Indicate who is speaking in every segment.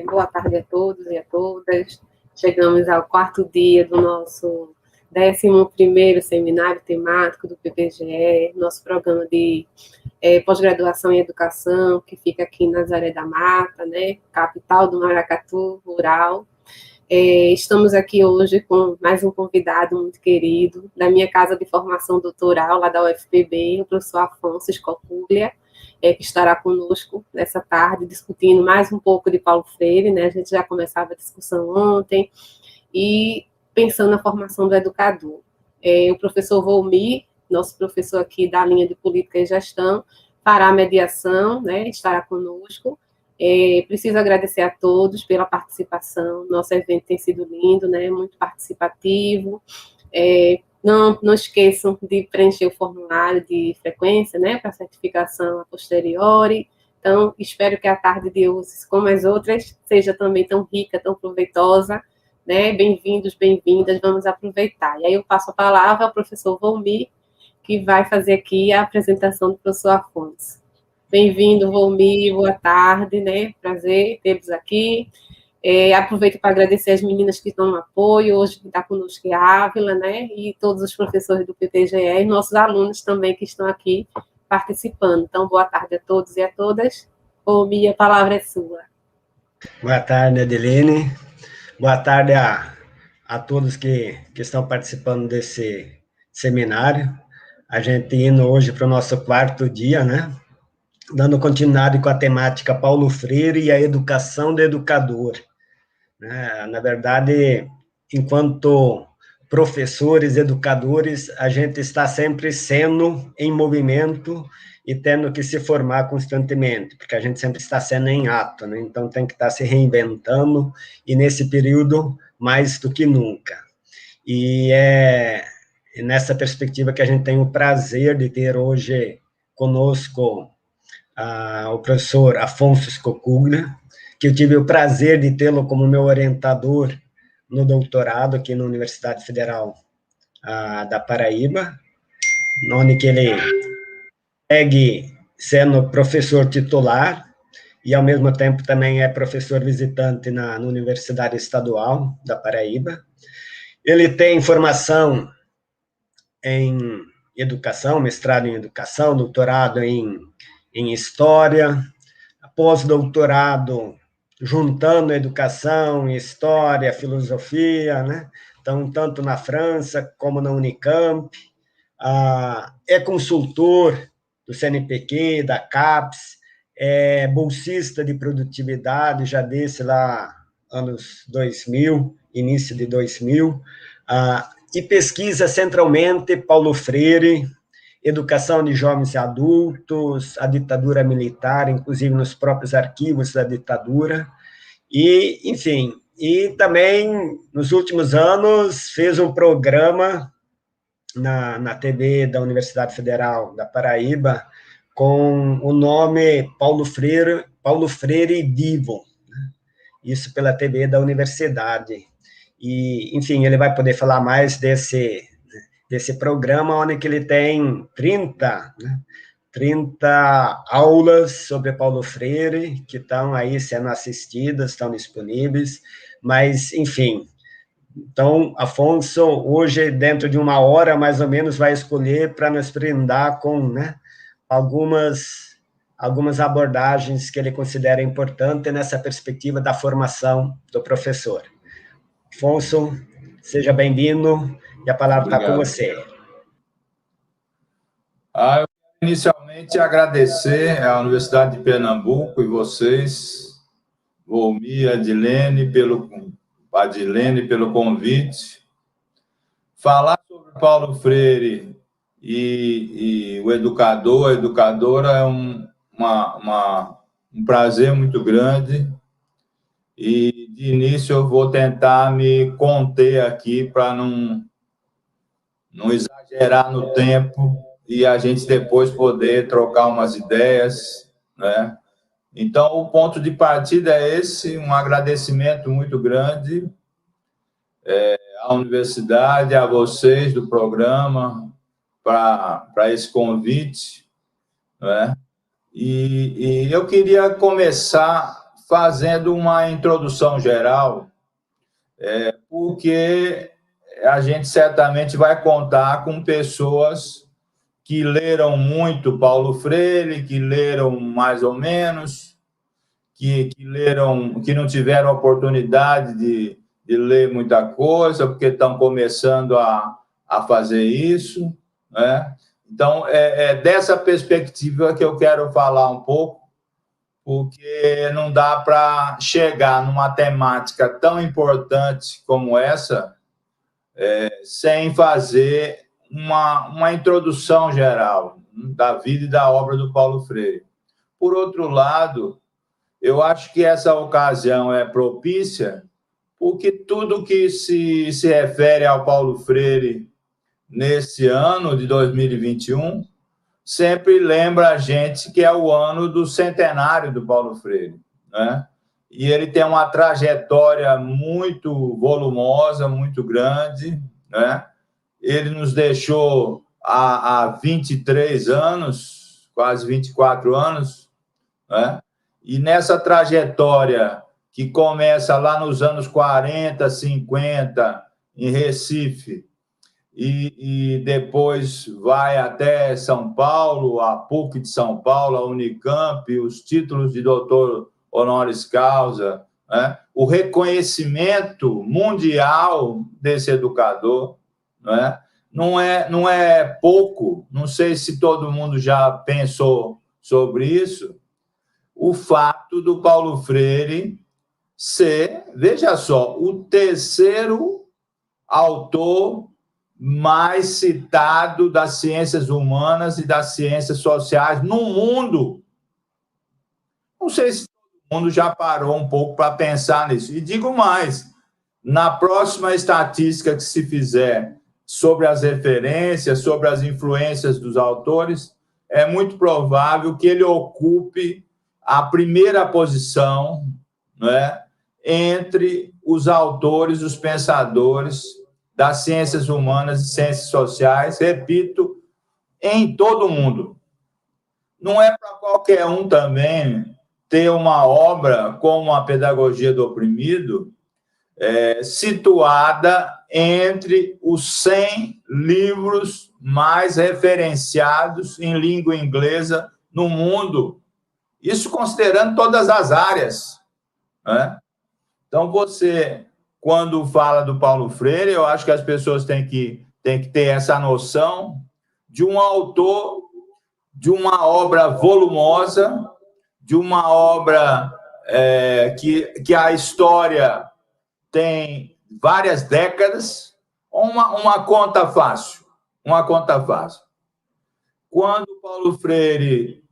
Speaker 1: Boa tarde a todos e a todas. Chegamos ao quarto dia do nosso 11º seminário temático do PPGE, nosso programa de pós-graduação em educação, que fica aqui em Nazaré da Mata, né, capital do Maracatu, rural. Estamos aqui hoje com mais um convidado muito querido da minha casa de formação doutoral, lá da UFPB, o professor Afonso Scopuglia, que estará conosco nessa tarde, discutindo mais um pouco de Paulo Freire, né? A gente já começava a discussão ontem, e pensando na formação do educador. O professor Volmir, nosso professor aqui da linha de Política e Gestão, fará a mediação, né? Estará conosco. Preciso agradecer a todos pela participação. Nosso evento tem sido lindo, né? Muito participativo. Não esqueçam de preencher o formulário de frequência, né? Para certificação a posteriori. Então, espero que a tarde de hoje, como as outras, seja também tão rica, tão proveitosa, né? Bem-vindos, bem-vindas, vamos aproveitar. E aí eu passo a palavra ao professor Volmir, que vai fazer aqui a apresentação do professor Afonso. Bem-vindo, Volmir, boa tarde, né? Prazer tê-los aqui. Aproveito para agradecer as meninas que estão no apoio, hoje que está conosco a Ávila, né? E todos os professores do PPGE e nossos alunos também que estão aqui participando. Então, boa tarde a todos e a todas. Volmir, a palavra é sua.
Speaker 2: Boa tarde, Adeline. Boa tarde a todos que estão participando desse seminário. A gente indo hoje para o nosso quarto dia, né? Dando continuidade com a temática Paulo Freire e a educação do educador. Na verdade, enquanto professores, educadores, a gente está sempre sendo em movimento e tendo que se formar constantemente, porque a gente sempre está sendo em ato, né? Então tem que estar se reinventando, e nesse período, mais do que nunca. E é nessa perspectiva que a gente tem o prazer de ter hoje conosco o professor Afonso Scopuglia, que eu tive o prazer de tê-lo como meu orientador no doutorado aqui na Universidade Federal da Paraíba, onde que ele segue sendo professor titular e, ao mesmo tempo, também é professor visitante na Universidade Estadual da Paraíba. Ele tem formação em educação, mestrado em educação, doutorado em história, pós-doutorado juntando educação, história, filosofia, né? Então, tanto na França como na Unicamp. É consultor do CNPq, da CAPES, é bolsista de produtividade, já desse lá anos 2000, início de 2000, e pesquisa centralmente Paulo Freire, educação de jovens e adultos, a ditadura militar, inclusive nos próprios arquivos da ditadura, e, enfim, e também, nos últimos anos, fez um programa na TV da Universidade Federal da Paraíba, com o nome Paulo Freire Vivo, né? Isso pela TV da universidade. E, enfim, ele vai poder falar mais desse programa, onde que ele tem 30 aulas sobre Paulo Freire, que estão aí sendo assistidas, estão disponíveis, mas, enfim. Então, Afonso, hoje, dentro de 1 hora, mais ou menos, vai escolher para nos brindar com, né, algumas abordagens que ele considera importantes nessa perspectiva da formação do professor. Afonso, seja bem-vindo, e a palavra está com você.
Speaker 3: Eu quero inicialmente agradecer à Universidade de Pernambuco e vocês, Volmir, Adilene, pelo convite. Falar sobre Paulo Freire e o educador, a educadora, é um prazer muito grande. E, de início, eu vou tentar me conter aqui para não exagerar no tempo e a gente depois poder trocar umas ideias, né? Então, o ponto de partida é esse, um agradecimento muito grande à universidade, a vocês do programa, para esse convite, né? E eu queria começar fazendo uma introdução geral, porque a gente certamente vai contar com pessoas que leram muito Paulo Freire, que leram mais ou menos, que leram, que não tiveram oportunidade de ler muita coisa, porque estão começando a fazer isso, né? Então, é dessa perspectiva que eu quero falar um pouco, porque não dá para chegar numa temática tão importante como essa sem fazer uma introdução geral da vida e da obra do Paulo Freire. Por outro lado, eu acho que essa ocasião é propícia porque tudo que se refere ao Paulo Freire nesse ano de 2021 sempre lembra a gente que é o ano do centenário do Paulo Freire, né? E ele tem uma trajetória muito volumosa, muito grande, né? Ele nos deixou há 23 anos, quase 24 anos, né? E nessa trajetória que começa lá nos anos 40, 50, em Recife, e depois vai até São Paulo, a PUC de São Paulo, a Unicamp, os títulos de doutor honoris causa, né? O reconhecimento mundial desse educador, né? Não é pouco, não sei se todo mundo já pensou sobre isso, o fato do Paulo Freire ser, veja só, o terceiro autor mais citado das ciências humanas e das ciências sociais no mundo. Não sei se todo mundo já parou um pouco para pensar nisso. E digo mais, na próxima estatística que se fizer sobre as referências, sobre as influências dos autores, é muito provável que ele ocupe a primeira posição, né, entre os autores, os pensadores das ciências humanas e ciências sociais, repito, em todo o mundo. Não é para qualquer um também ter uma obra como a Pedagogia do Oprimido situada entre os 100 livros mais referenciados em língua inglesa no mundo. Isso considerando todas as áreas, né? Então, você, quando fala do Paulo Freire, eu acho que as pessoas têm que ter essa noção de um autor, de uma obra volumosa, de uma obra que a história tem várias décadas, uma conta fácil, Quando Paulo Freire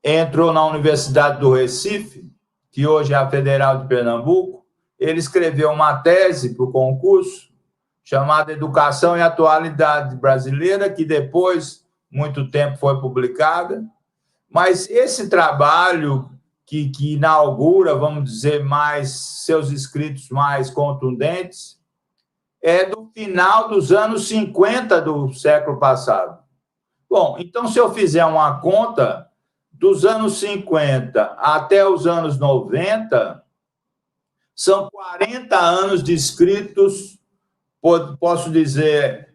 Speaker 3: entrou na Universidade do Recife, que hoje é a Federal de Pernambuco, ele escreveu uma tese para o concurso chamada Educação e Atualidade Brasileira, que depois, muito tempo, foi publicada. Mas esse trabalho que inaugura, vamos dizer, mais seus escritos mais contundentes, é do final dos anos 50 do século passado. Bom, então, se eu fizer uma conta, dos anos 50 até os anos 90, são 40 anos de escritos, posso dizer,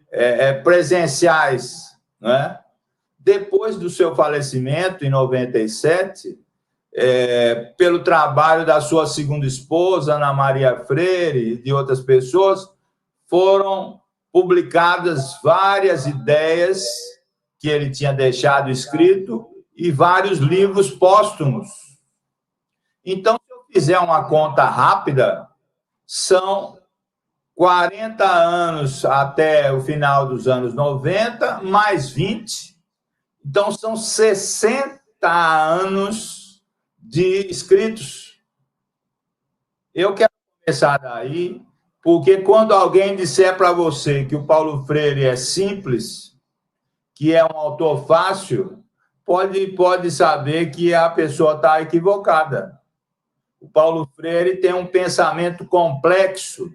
Speaker 3: presenciais, né? Depois do seu falecimento, em 97, pelo trabalho da sua segunda esposa, Ana Maria Freire, e de outras pessoas, foram publicadas várias ideias que ele tinha deixado escrito e vários livros póstumos. Então, se eu fizer uma conta rápida, são 40 anos até o final dos anos 90, mais 20. Então, são 60 anos de escritos. Eu quero começar daí, porque quando alguém disser para você que o Paulo Freire é simples, que é um autor fácil, pode saber que a pessoa está equivocada. O Paulo Freire tem um pensamento complexo,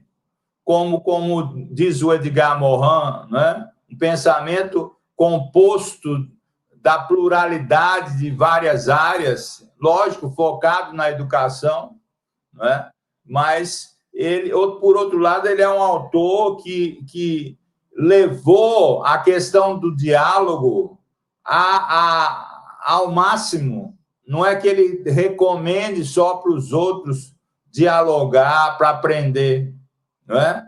Speaker 3: como diz o Edgar Morin, né? Um pensamento composto da pluralidade de várias áreas, lógico, focado na educação, não é? Mas ele, por outro lado, ele é um autor que levou a questão do diálogo ao máximo. Não é que ele recomende só para os outros dialogar, para aprender, não é?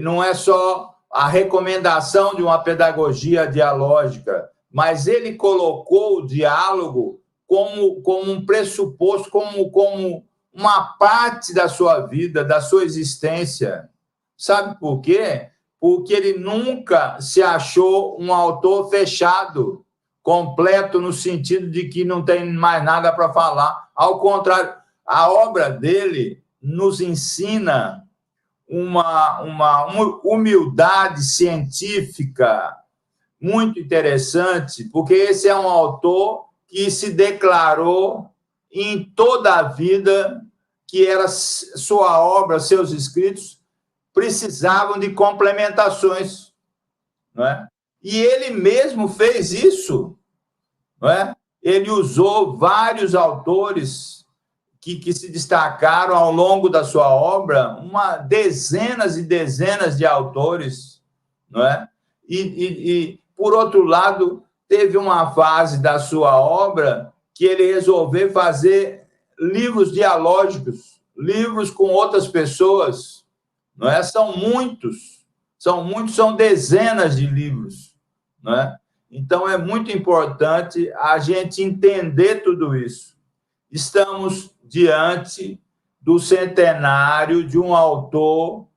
Speaker 3: Não é só a recomendação de uma pedagogia dialógica, mas ele colocou o diálogo como um pressuposto, como uma parte da sua vida, da sua existência. Sabe por quê? Porque ele nunca se achou um autor fechado, completo, no sentido de que não tem mais nada para falar. Ao contrário, a obra dele nos ensina uma humildade científica muito interessante, porque esse é um autor que se declarou em toda a vida que era sua obra, seus escritos, precisavam de complementações, não é? E ele mesmo fez isso, não é? Ele usou vários autores que se destacaram ao longo da sua obra, dezenas e dezenas de autores, não é? E por outro lado, teve uma fase da sua obra que ele resolveu fazer livros dialógicos, livros com outras pessoas, não é? São muitos, são dezenas de livros, não é? Então, é muito importante a gente entender tudo isso. Estamos diante do centenário de um autor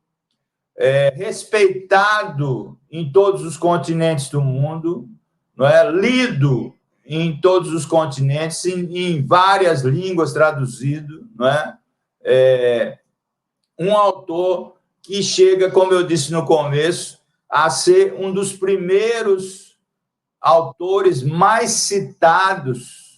Speaker 3: respeitado em todos os continentes do mundo, não é? Lido em todos os continentes, em várias línguas traduzido, não é? Um autor que chega, como eu disse no começo, a ser um dos primeiros autores mais citados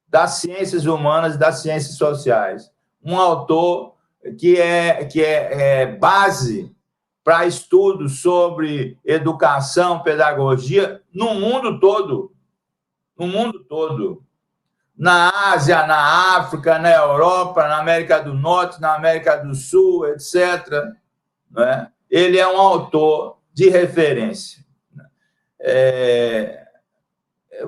Speaker 3: das ciências humanas e das ciências sociais. Um autor que é base para estudos sobre educação, pedagogia, no mundo todo. No mundo todo. Na Ásia, na África, na Europa, na América do Norte, na América do Sul, etc. Não é? Ele é um autor de referência.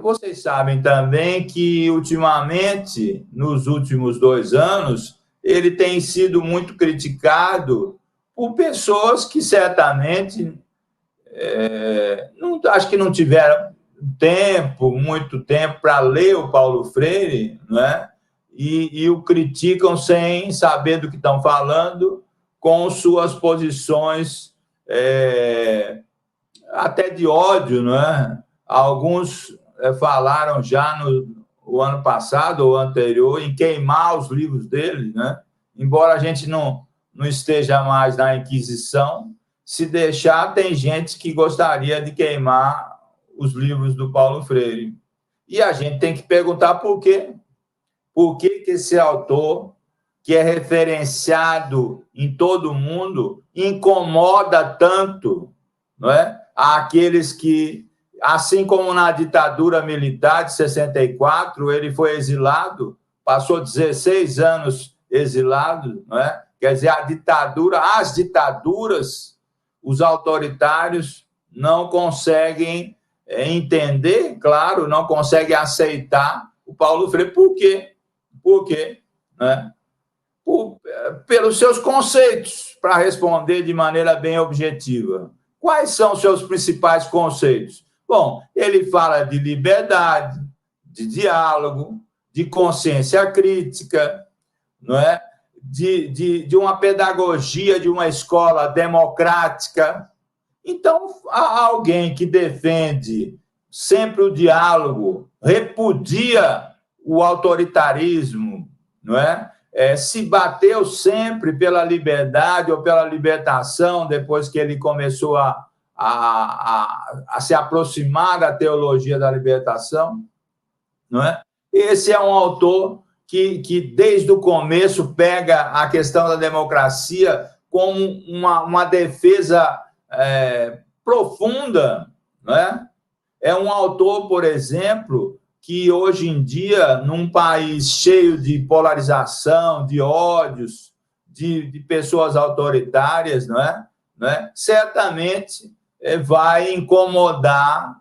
Speaker 3: Vocês sabem também que, ultimamente, nos últimos 2 anos, ele tem sido muito criticado por pessoas que certamente acho que não tiveram muito tempo para ler o Paulo Freire, não é? E o criticam sem saber do que estão falando, com suas posições até de ódio, não é? Alguns falaram já no ano passado ou anterior em queimar os livros dele, né? Embora a gente não esteja mais na Inquisição, se deixar, tem gente que gostaria de queimar os livros do Paulo Freire. E a gente tem que perguntar por quê. Por que esse autor, que é referenciado em todo o mundo, incomoda tanto, não é? Aqueles que, assim como na ditadura militar de 64, ele foi exilado, passou 16 anos exilado, não é? Quer dizer, as ditaduras, os autoritários não conseguem entender, claro, não conseguem aceitar o Paulo Freire. Por quê? Por quê? Né? Pelos seus conceitos, para responder de maneira bem objetiva. Quais são os seus principais conceitos? Bom, ele fala de liberdade, de diálogo, de consciência crítica, não é? De uma pedagogia, de uma escola democrática. Então, há alguém que defende sempre o diálogo, repudia o autoritarismo, não é? Se bateu sempre pela liberdade ou pela libertação, depois que ele começou a se aproximar da teologia da libertação, não é? Esse é um autor que desde o começo pega a questão da democracia como uma defesa profunda, não é? É um autor, por exemplo, que hoje em dia, num país cheio de polarização, de ódios, de pessoas autoritárias, não é? Certamente vai incomodar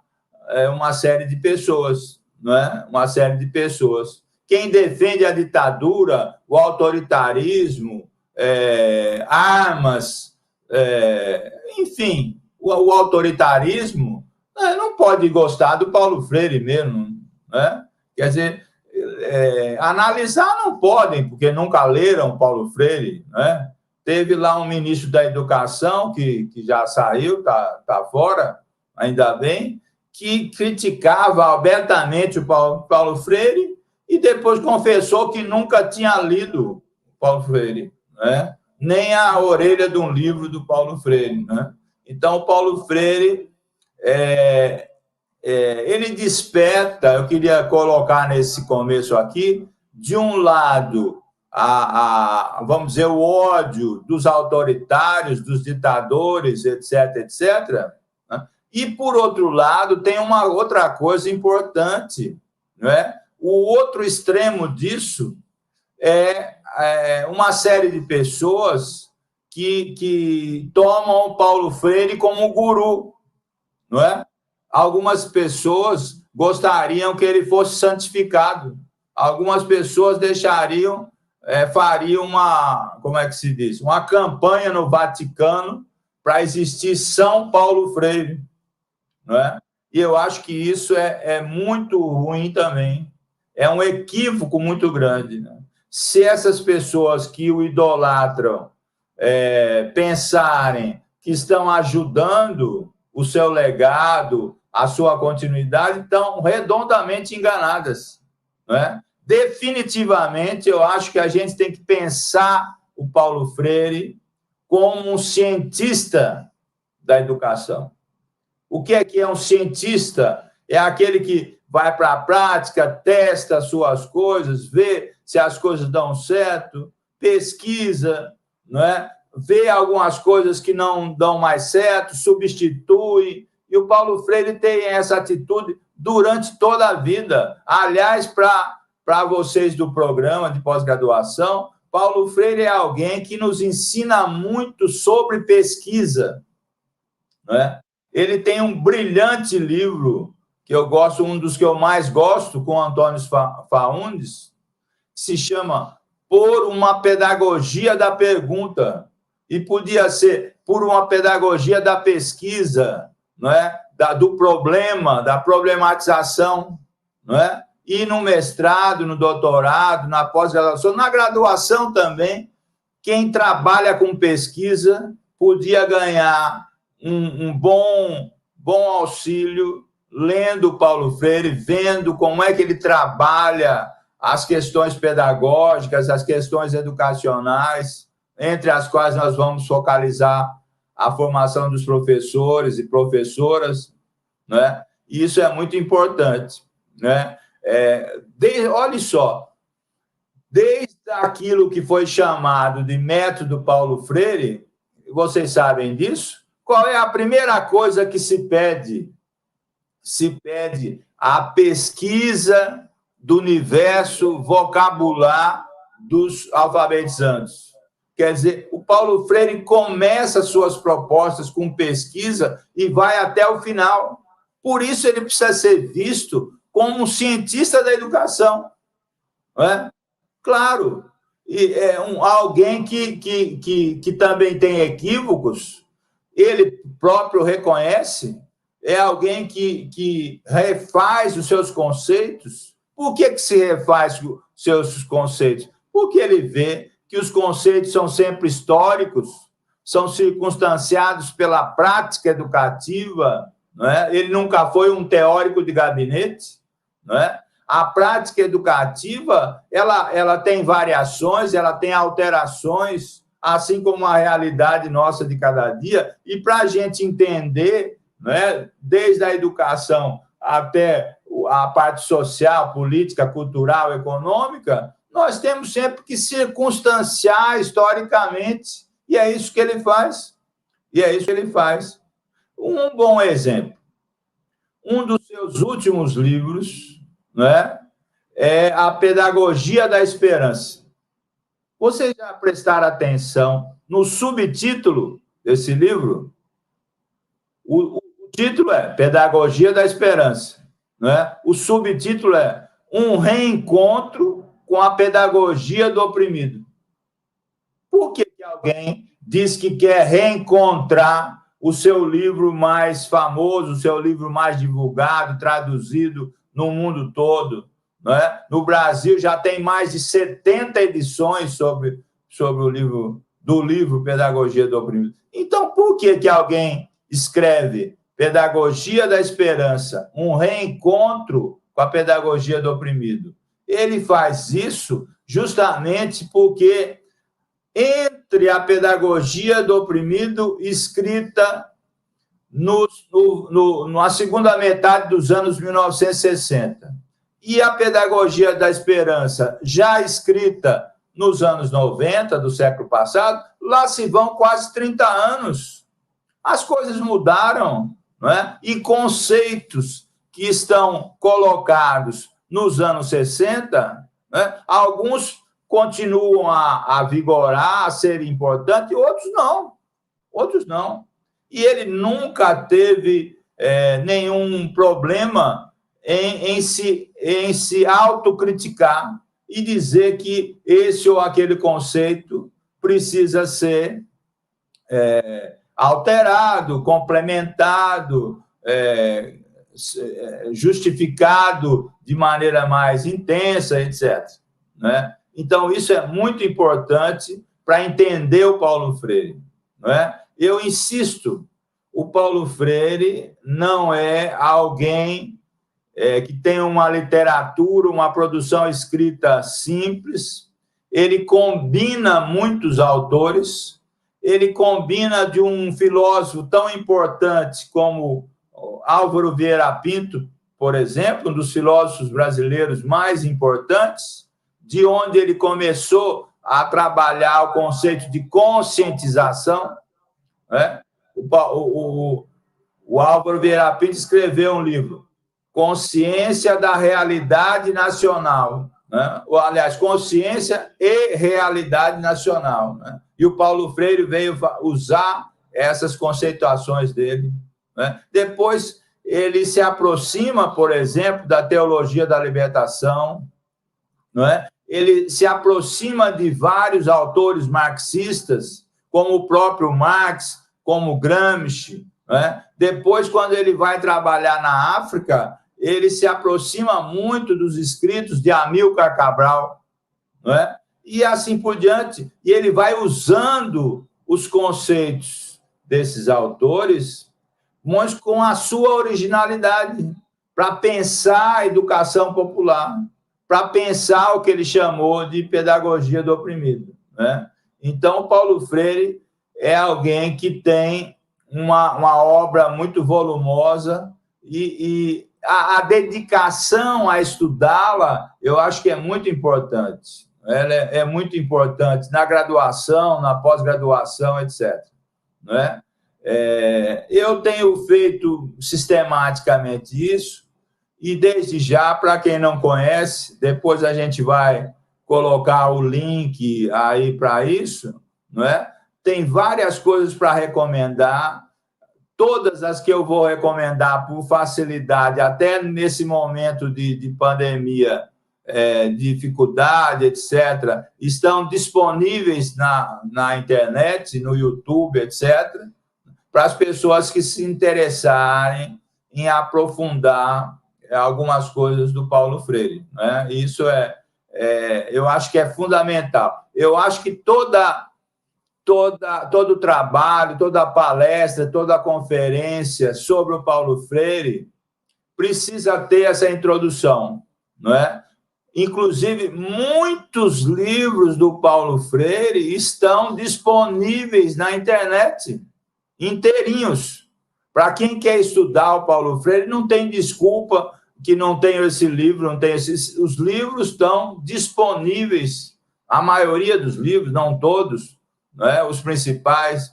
Speaker 3: uma série de pessoas, não é? Uma série de pessoas. Quem defende a ditadura, o autoritarismo, armas, enfim, o autoritarismo, não pode gostar do Paulo Freire mesmo, né? Quer dizer, analisar não podem, porque nunca leram Paulo Freire, né? Teve lá um ministro da Educação, que já saiu, tá fora, ainda bem, que criticava abertamente o Paulo Freire e depois confessou que nunca tinha lido Paulo Freire, né? Nem a orelha de um livro do Paulo Freire, né? Então, o Paulo Freire, ele desperta, eu queria colocar nesse começo aqui, de um lado, vamos dizer, o ódio dos autoritários, dos ditadores, etc., etc., né? E, por outro lado, tem uma outra coisa importante, não é? O outro extremo disso é uma série de pessoas que tomam o Paulo Freire como guru, não é? Algumas pessoas gostariam que ele fosse santificado. Algumas pessoas fariam como é que se diz? Uma campanha no Vaticano para existir São Paulo Freire, não é? E eu acho que isso é muito ruim também. É um equívoco muito grande, né? Se essas pessoas que o idolatram pensarem que estão ajudando o seu legado, a sua continuidade, estão redondamente enganadas, não é? Definitivamente, eu acho que a gente tem que pensar o Paulo Freire como um cientista da educação. O que é um cientista? É aquele que vai para a prática, testa as suas coisas, vê se as coisas dão certo, pesquisa, não é? Vê algumas coisas que não dão mais certo, substitui. E o Paulo Freire tem essa atitude durante toda a vida. Aliás, para vocês do programa de pós-graduação, Paulo Freire é alguém que nos ensina muito sobre pesquisa, não é? Ele tem um brilhante livro, que eu gosto, um dos que eu mais gosto, com Antônio Faundes, que se chama Por uma Pedagogia da Pergunta. E podia ser por uma pedagogia da pesquisa, não é? Do problema, da problematização, não é? E no mestrado, no doutorado, na pós-graduação, na graduação também, quem trabalha com pesquisa podia ganhar um bom auxílio lendo Paulo Freire, vendo como é que ele trabalha as questões pedagógicas, as questões educacionais, entre as quais nós vamos focalizar a formação dos professores e professoras, né? E isso é muito importante, né? Olha só, desde aquilo que foi chamado de método Paulo Freire, vocês sabem disso? Qual é a primeira coisa que se pede? Se pede a pesquisa do universo vocabular dos alfabetizandos. Quer dizer, o Paulo Freire começa suas propostas com pesquisa e vai até o final. Por isso, ele precisa ser visto como um cientista da educação. Não é? Claro, e alguém que também tem equívocos, ele próprio reconhece, é alguém que refaz os seus conceitos. Por que se refaz os seus conceitos? Porque ele vê que os conceitos são sempre históricos, são circunstanciados pela prática educativa, não é? Ele nunca foi um teórico de gabinete, não é? A prática educativa, ela tem variações, ela tem alterações, assim como a realidade nossa de cada dia, e para a gente entender, não é? Desde a educação até a parte social, política, cultural, econômica, nós temos sempre que circunstanciar historicamente, e é isso que ele faz. Um bom exemplo. Um dos seus últimos livros, né, é a Pedagogia da Esperança. Vocês já prestaram atenção no subtítulo desse livro? O título é Pedagogia da Esperança, né? O subtítulo é Um Reencontro com a Pedagogia do Oprimido. Por que alguém diz que quer reencontrar o seu livro mais famoso, o seu livro mais divulgado, traduzido no mundo todo, né? No Brasil já tem mais de 70 edições sobre o livro Pedagogia do Oprimido. Então, por que alguém escreve Pedagogia da Esperança, um reencontro com a pedagogia do oprimido? Ele faz isso justamente porque entre a pedagogia do oprimido escrita na segunda metade dos anos 1960 e a pedagogia da esperança já escrita nos anos 90 do século passado, lá se vão quase 30 anos. As coisas mudaram, não é? E conceitos que estão colocados nos anos 60, né, alguns continuam a vigorar, a ser importantes, outros não. E ele nunca teve nenhum problema em se autocriticar e dizer que esse ou aquele conceito precisa ser alterado, complementado, justificado de maneira mais intensa, etc. Né? Então, isso é muito importante para entender o Paulo Freire. Não é? Eu insisto, o Paulo Freire não é alguém que tem uma literatura, uma produção escrita simples, ele combina muitos autores, ele combina de um filósofo tão importante como Álvaro Vieira Pinto, por exemplo, um dos filósofos brasileiros mais importantes, de onde ele começou a trabalhar o conceito de conscientização. Né? O Álvaro Vieira Pinto escreveu um livro, Consciência da Realidade Nacional, né? Aliás, Consciência e Realidade Nacional. Né? E o Paulo Freire veio usar essas conceituações dele. Né? Depois, ele se aproxima, por exemplo, da teologia da libertação, não é? Ele se aproxima de vários autores marxistas, como o próprio Marx, como Gramsci. Não é? Depois, quando ele vai trabalhar na África, ele se aproxima muito dos escritos de Amílcar Cabral, não é? E assim por diante. E ele vai usando os conceitos desses autores, mas com a sua originalidade, para pensar a educação popular, para pensar o que ele chamou de pedagogia do oprimido. Né? Então, Paulo Freire é alguém que tem uma obra muito volumosa e a dedicação a estudá-la, eu acho que é muito importante. Ela é muito importante na graduação, na pós-graduação, etc. Não é? Eu tenho feito sistematicamente isso, e desde já, para quem não conhece, depois a gente vai colocar o link aí para isso, não é? Tem várias coisas para recomendar, todas as que eu vou recomendar por facilidade, até nesse momento de pandemia, dificuldade, etc., estão disponíveis na internet, no YouTube, etc., para as pessoas que se interessarem em aprofundar algumas coisas do Paulo Freire. Né? Isso eu acho que é fundamental. Eu acho que todo o trabalho, toda a palestra, toda a conferência sobre o Paulo Freire precisa ter essa introdução. Não é? Inclusive, muitos livros do Paulo Freire estão disponíveis na internet, inteirinhos. Para quem quer estudar o Paulo Freire, não tem desculpa que não tenha esse livro, não tem os livros estão disponíveis, a maioria dos livros, não todos, né, os principais,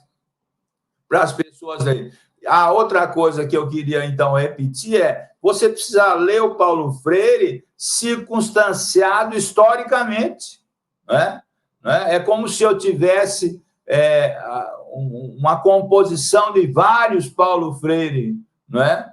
Speaker 3: para as pessoas aí. A outra coisa que eu queria, então, repetir é: você precisa ler o Paulo Freire circunstanciado historicamente. Né? É como se eu tivesse uma composição de vários Paulo Freire, né?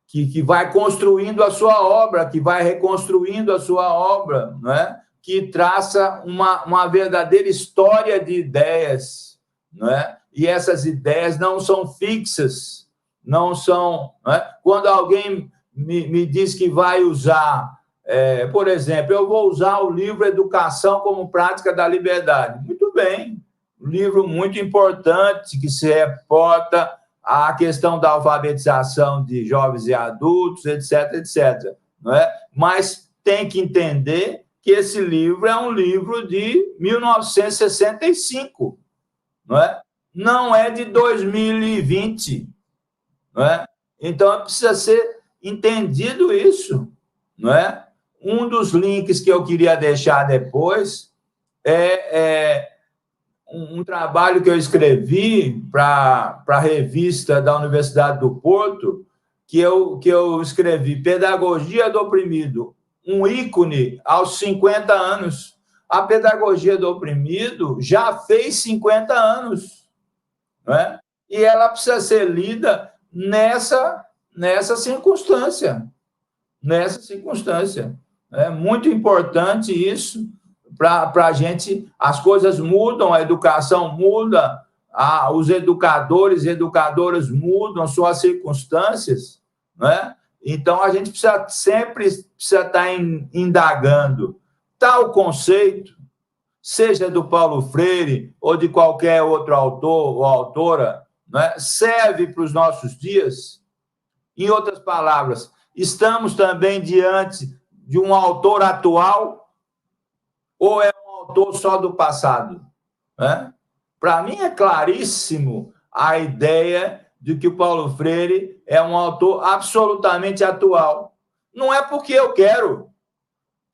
Speaker 3: Que vai construindo a sua obra, que vai reconstruindo a sua obra, né? Que traça uma verdadeira história de ideias, né? E essas ideias não são fixas, não são... Né? Quando alguém me diz que vai usar, por exemplo, eu vou usar o livro Educação como Prática da Liberdade. Muito bem, um livro muito importante que se reporta à questão da alfabetização de jovens e adultos, etc., etc. Não é? Mas tem que entender que esse livro é um livro de 1965, não é? Não é de 2020, não é? Então, precisa ser entendido isso, não é? Um dos links que eu queria deixar depois é um trabalho que eu escrevi para a revista da Universidade do Porto, que eu escrevi Pedagogia do Oprimido, um ícone aos 50 anos. A pedagogia do oprimido já fez 50 anos. Não é? E ela precisa ser lida nessa circunstância. Nessa circunstância. É muito importante isso para a gente. As coisas mudam, a educação muda, os educadores e educadoras mudam suas circunstâncias. Não é? Então, a gente sempre precisa estar indagando. Tal conceito, seja do Paulo Freire ou de qualquer outro autor ou autora, né, serve para os nossos dias? Em outras palavras, estamos também diante de um autor atual ou é um autor só do passado? Né? Para mim é claríssimo a ideia de que o Paulo Freire é um autor absolutamente atual. Não é porque eu quero,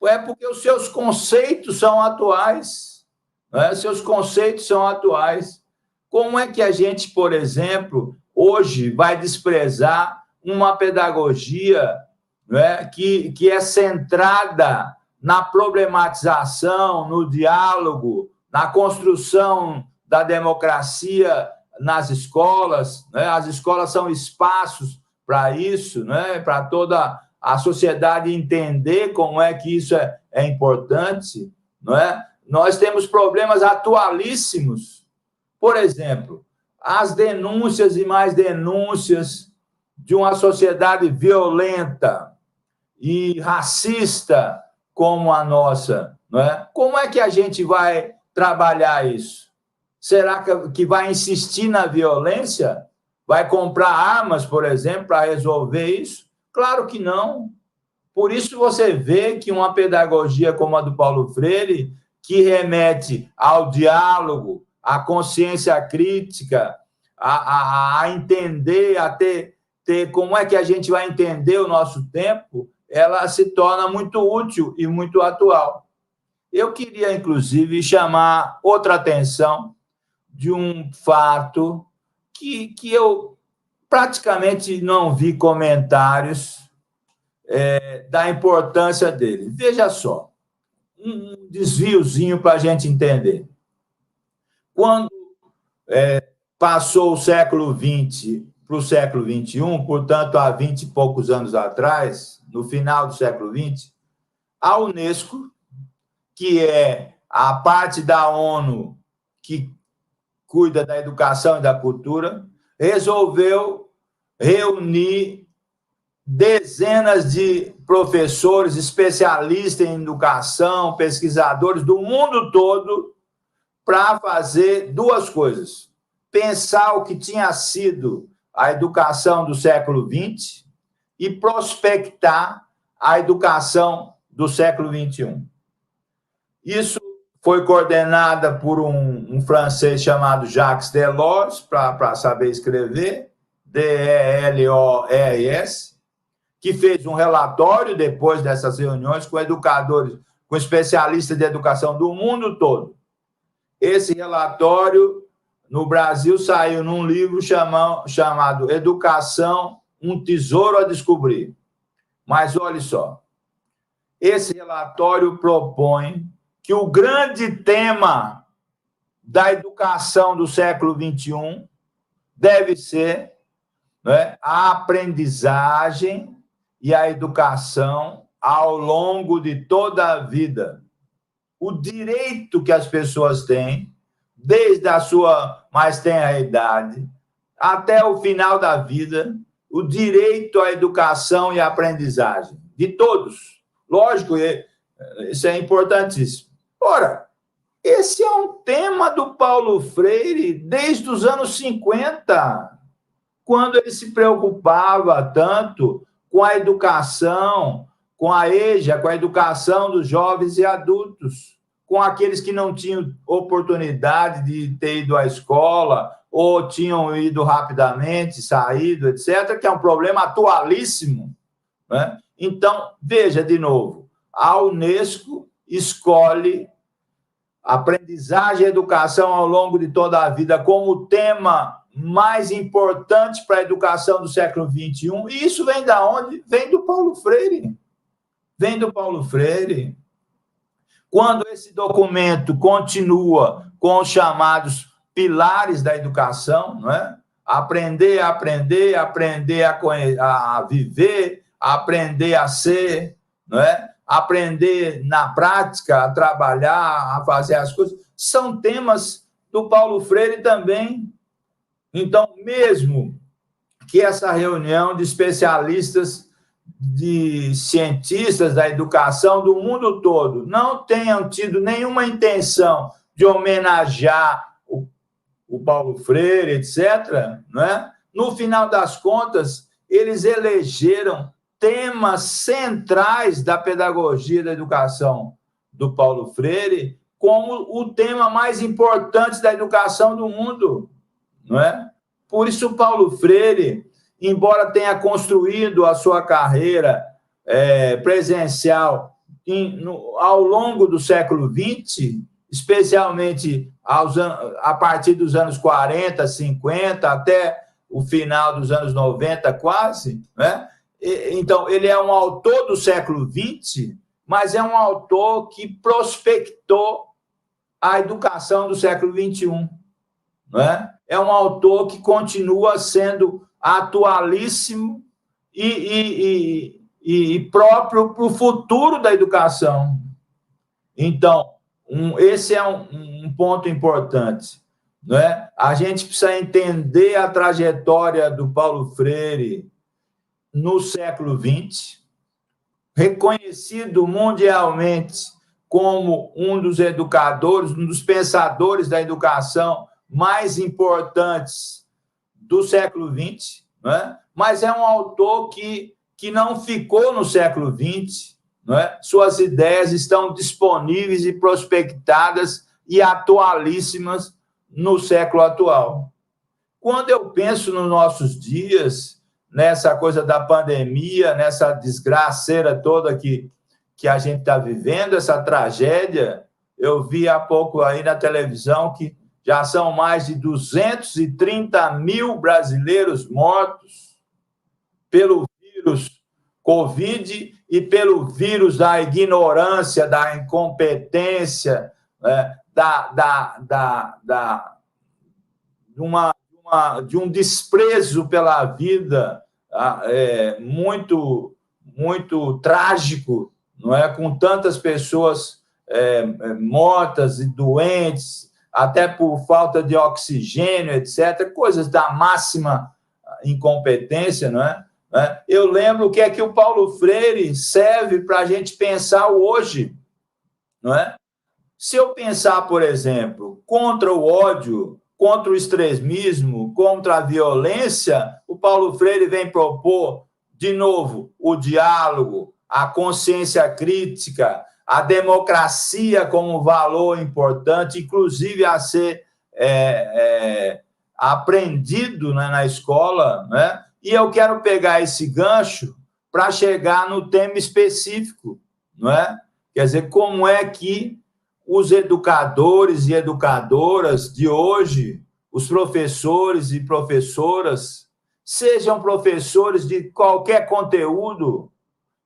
Speaker 3: é porque os seus conceitos são atuais. Né? Seus conceitos são atuais. Como é que a gente, por exemplo, hoje vai desprezar uma pedagogia, né, que é centrada na problematização, no diálogo, na construção da democracia nas escolas, né? As escolas são espaços para isso, né? Para toda a sociedade entender como é que isso é importante, não é? Nós temos problemas atualíssimos. Por exemplo, as denúncias e mais denúncias de uma sociedade violenta e racista como a nossa, não é? Como é que a gente vai trabalhar isso? Será que vai insistir na violência? Vai comprar armas, por exemplo, para resolver isso? Claro que não. Por isso você vê que uma pedagogia como a do Paulo Freire, que remete ao diálogo, à consciência crítica, a entender, a ter como é que a gente vai entender o nosso tempo, ela se torna muito útil e muito atual. Eu queria, inclusive, chamar outra atenção de um fato que eu praticamente não vi comentários da importância dele. Veja só, um desviozinho para a gente entender. Quando passou o século XX para o século XXI, portanto, há 20 e poucos anos atrás, no final do século XX, a Unesco, que é a parte da ONU que cuida da educação e da cultura, resolveu reunir dezenas de professores, especialistas em educação, pesquisadores do mundo todo, para fazer duas coisas. Pensar o que tinha sido a educação do século XX e prospectar a educação do século XXI. Isso foi coordenada por um francês chamado Jacques Delors, para saber escrever, D-E-L-O-R-S, que fez um relatório depois dessas reuniões com educadores, com especialistas de educação do mundo todo. Esse relatório no Brasil saiu num livro chamado Educação, um Tesouro a Descobrir. Mas olha só, esse relatório propõe que o grande tema da educação do século XXI deve ser, né, a aprendizagem e a educação ao longo de toda a vida. O direito que as pessoas têm, desde a sua mais tenra idade até o final da vida, o direito à educação e à aprendizagem, de todos. Lógico, isso é importantíssimo. Ora, esse é um tema do Paulo Freire desde os anos 50, quando ele se preocupava tanto com a educação, com a EJA, com a educação dos jovens e adultos, com aqueles que não tinham oportunidade de ter ido à escola ou tinham ido rapidamente, saído, etc., que é um problema atualíssimo, né? Então, veja de novo, a Unesco escolhe aprendizagem e educação ao longo de toda a vida como o tema mais importante para a educação do século XXI. E isso vem da onde? Vem do Paulo Freire. Vem do Paulo Freire. Quando esse documento continua com os chamados pilares da educação, não é? Aprender a viver, aprender a ser, não é? Aprender na prática, a trabalhar, a fazer as coisas, são temas do Paulo Freire também. Então, mesmo que essa reunião de especialistas, de cientistas da educação do mundo todo não tenham tido nenhuma intenção de homenagear o Paulo Freire, etc., né? No final das contas, eles elegeram temas centrais da pedagogia da educação do Paulo Freire como o tema mais importante da educação do mundo, não é? Por isso, o Paulo Freire, embora tenha construído a sua carreira presencial ao longo do século XX, especialmente a partir dos anos 40, 50, até o final dos anos 90, quase, né? Então, ele é um autor do século XX, mas é um autor que prospectou a educação do século XXI. Não é? É um autor que continua sendo atualíssimo e próprio para o futuro da educação. Então, esse é um ponto importante. Não é? A gente precisa entender a trajetória do Paulo Freire no século XX, reconhecido mundialmente como um dos educadores, um dos pensadores da educação mais importantes do século XX, não é? Mas é um autor que não ficou no século XX, não é? Suas ideias estão disponíveis e prospectadas e atualíssimas no século atual. Quando eu penso nos nossos dias, nessa coisa da pandemia, nessa desgraceira toda que a gente está vivendo, essa tragédia, eu vi há pouco aí na televisão que já são mais de 230 mil brasileiros mortos pelo vírus Covid e pelo vírus da ignorância, da incompetência, né, de um desprezo pela vida muito, muito trágico, não é? Com tantas pessoas mortas e doentes, até por falta de oxigênio, etc., coisas da máxima incompetência, não é? Eu lembro o que é que o Paulo Freire serve para a gente pensar o hoje, não é? Se eu pensar, por exemplo, contra o ódio, contra o extremismo, contra a violência, o Paulo Freire vem propor, de novo, o diálogo, a consciência crítica, a democracia como valor importante, inclusive a ser aprendido, né, na escola, né? E eu quero pegar esse gancho para chegar no tema específico, não é? Quer dizer, como é que os educadores e educadoras de hoje, os professores e professoras, sejam professores de qualquer conteúdo,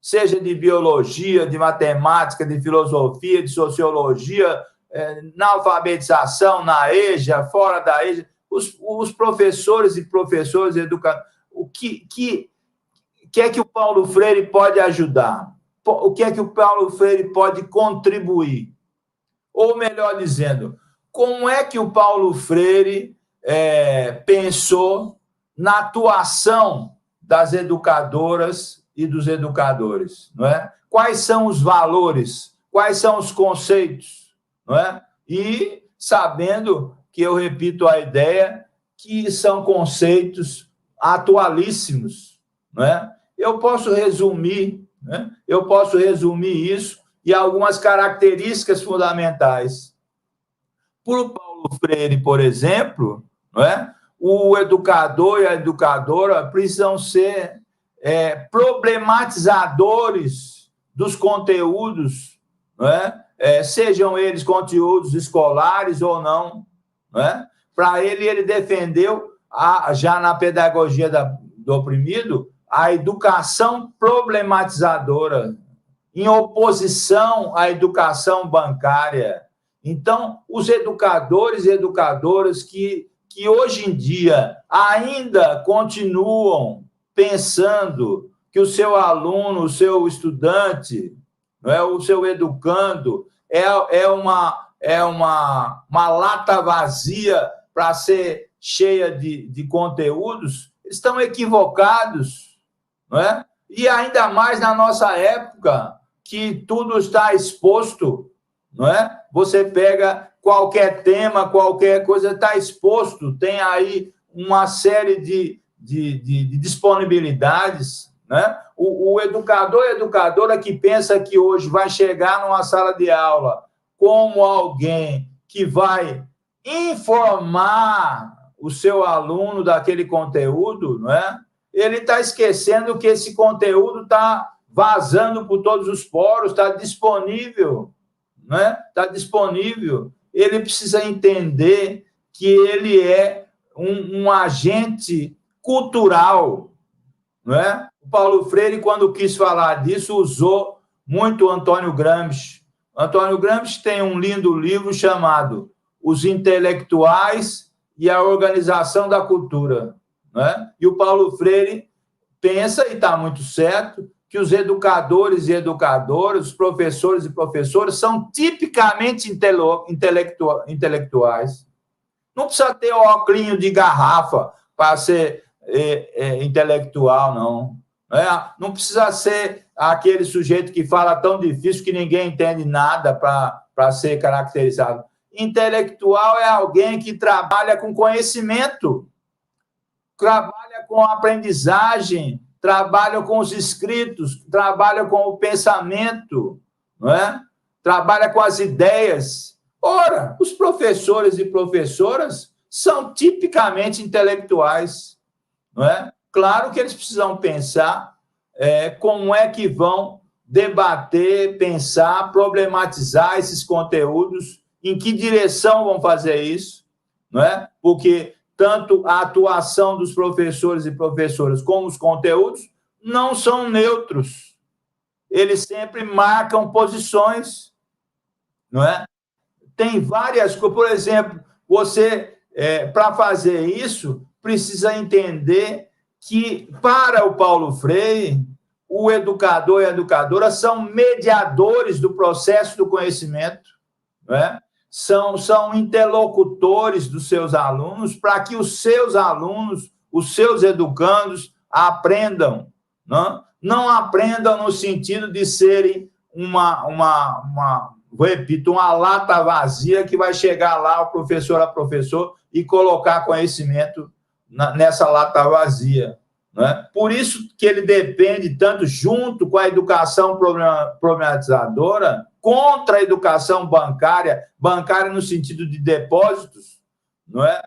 Speaker 3: seja de biologia, de matemática, de filosofia, de sociologia, na alfabetização, na EJA, fora da EJA, os professores e professoras educadores, o que é que o Paulo Freire pode ajudar? O que é que o Paulo Freire pode contribuir? Ou melhor dizendo, como é que o Paulo Freire pensou na atuação das educadoras e dos educadores, não é? Quais são os valores, quais são os conceitos, não é? E sabendo que eu repito a ideia que são conceitos atualíssimos, não é? Eu posso resumir isso e algumas características fundamentais. Para o Paulo Freire, por exemplo, não é? O educador e a educadora precisam ser problematizadores dos conteúdos, não é? Sejam eles conteúdos escolares ou não. Não é? Para ele defendeu, já na pedagogia do oprimido, a educação problematizadora, em oposição à educação bancária. Então, os educadores e educadoras que hoje em dia ainda continuam pensando que o seu aluno, o seu estudante, não é, o seu educando, é uma lata vazia para ser cheia de conteúdos, estão equivocados, não é? E ainda mais na nossa época, que tudo está exposto, não é? Você pega qualquer tema, qualquer coisa está exposto, tem aí uma série de disponibilidades, né? O educador e educadora que pensa que hoje vai chegar numa sala de aula como alguém que vai informar o seu aluno daquele conteúdo, não é? Ele está esquecendo que esse conteúdo está vazando por todos os poros, está disponível, não é? Está disponível. Ele precisa entender que ele é um agente cultural, não é? O Paulo Freire, quando quis falar disso, usou muito o Antônio Gramsci. Antônio Gramsci tem um lindo livro chamado Os Intelectuais e a Organização da Cultura, não é? E o Paulo Freire pensa, e está muito certo, que os educadores e educadoras, os professores e professoras são tipicamente intelectuais. Não precisa ter óculos de garrafa para ser intelectual, não. Não precisa ser aquele sujeito que fala tão difícil que ninguém entende nada para ser caracterizado. Intelectual é alguém que trabalha com conhecimento, trabalha com aprendizagem, trabalha com os escritos, trabalha com o pensamento, não é? Trabalha com as ideias. Ora, os professores e professoras são tipicamente intelectuais, não é? Claro que eles precisam pensar como é que vão debater, pensar, problematizar esses conteúdos, em que direção vão fazer isso, não é? Porque tanto a atuação dos professores e professoras como os conteúdos não são neutros. Eles sempre marcam posições, não é? Tem várias coisas. Por exemplo, você, para fazer isso, precisa entender que, para o Paulo Freire, o educador e a educadora são mediadores do processo do conhecimento, não é? São interlocutores dos seus alunos para que os seus alunos, os seus educandos, aprendam. Não aprendam no sentido de serem repito, uma lata vazia que vai chegar lá o professor a professor e colocar conhecimento nessa lata vazia. Não é? Por isso que ele depende tanto, junto com a educação problematizadora, contra a educação bancária no sentido de depósitos, não é?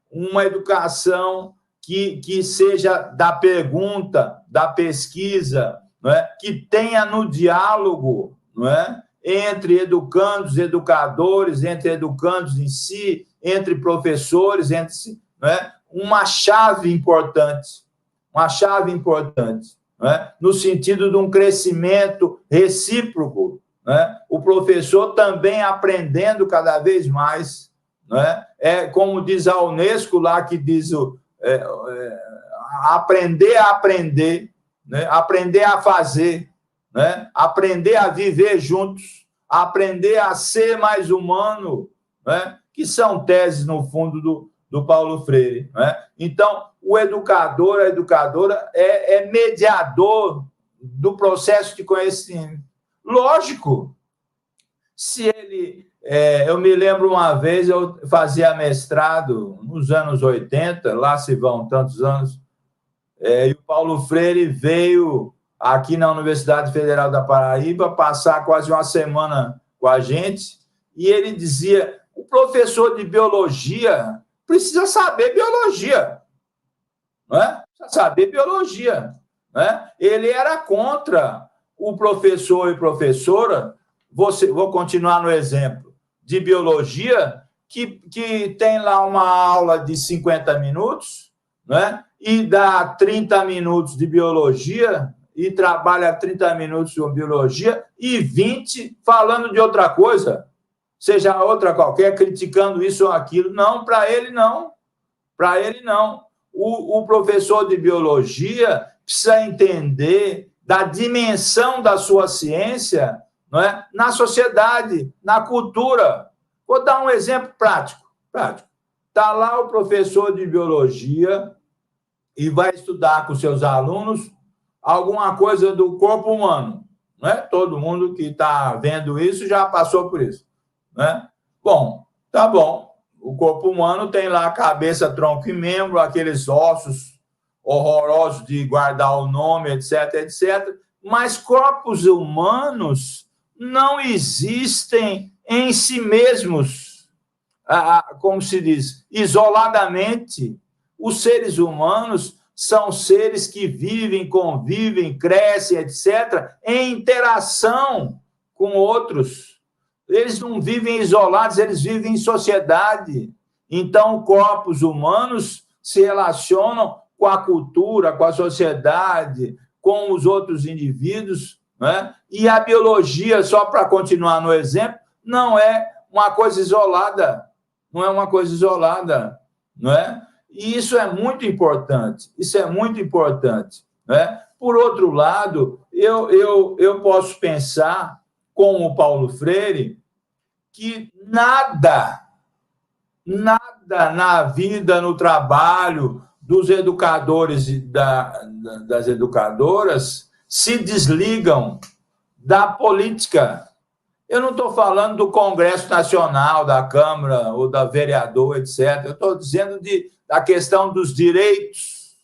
Speaker 3: Uma educação que seja da pergunta, da pesquisa, não é? Que tenha no diálogo, não é? entre educandos, educadores, entre educandos em si, entre professores, entre si, né? Uma chave importante, né? No sentido de um crescimento recíproco, né? O professor também aprendendo cada vez mais, né? É como diz a Unesco lá, que diz aprender a aprender, né? Aprender a fazer, né? Aprender a viver juntos, aprender a ser mais humano, né? Que são teses, no fundo, do Paulo Freire, né? Então, o educador, a educadora é mediador do processo de conhecimento. Lógico, se ele... eu me lembro uma vez, eu fazia mestrado nos anos 80, lá se vão tantos anos, e o Paulo Freire veio aqui na Universidade Federal da Paraíba passar quase uma semana com a gente, e ele dizia: o professor de biologia precisa saber biologia, não é? Precisa saber biologia, né? Ele era contra o professor e professora, vou continuar no exemplo, de biologia, que tem lá uma aula de 50 minutos, né? E dá 30 minutos de biologia, e trabalha 30 minutos com biologia, e 20 falando de outra coisa, seja outra qualquer, criticando isso ou aquilo. Não, para ele não. Para ele não. O professor de biologia precisa entender da dimensão da sua ciência, não é? Na sociedade, na cultura. Vou dar um exemplo prático. Está lá o professor de biologia e vai estudar com seus alunos alguma coisa do corpo humano. Não é? Todo mundo que está vendo isso já passou por isso, né? Bom, tá bom. O corpo humano tem lá cabeça, tronco e membro, aqueles ossos horrorosos de guardar o nome, etc, etc. Mas corpos humanos não existem em si mesmos, como se diz, isoladamente. Os seres humanos são seres que vivem, convivem, crescem, etc., em interação com outros. Eles não vivem isolados, eles vivem em sociedade. Então, corpos humanos se relacionam com a cultura, com a sociedade, com os outros indivíduos, né? E a biologia, só para continuar no exemplo, não é uma coisa isolada, não é? E isso é muito importante, né? Por outro lado, eu posso pensar, com o Paulo Freire, que nada na vida, no trabalho dos educadores e das educadoras se desligam da política. Eu não estou falando do Congresso Nacional, da Câmara ou da vereador, etc. Eu estou dizendo da questão dos direitos,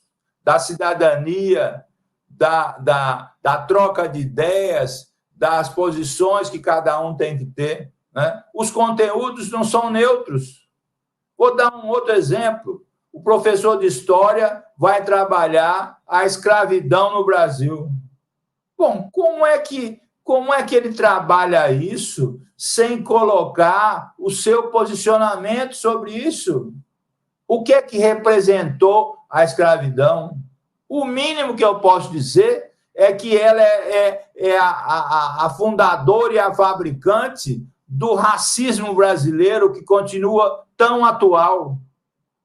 Speaker 3: da cidadania, da troca de ideias, das posições que cada um tem que ter, né? Os conteúdos não são neutros. Vou dar um outro exemplo. O professor de história vai trabalhar a escravidão no Brasil. Bom, como é que ele trabalha isso sem colocar o seu posicionamento sobre isso? O que é que representou a escravidão? O mínimo que eu posso dizer é que ela é a fundadora e a fabricante do racismo brasileiro, que continua tão atual.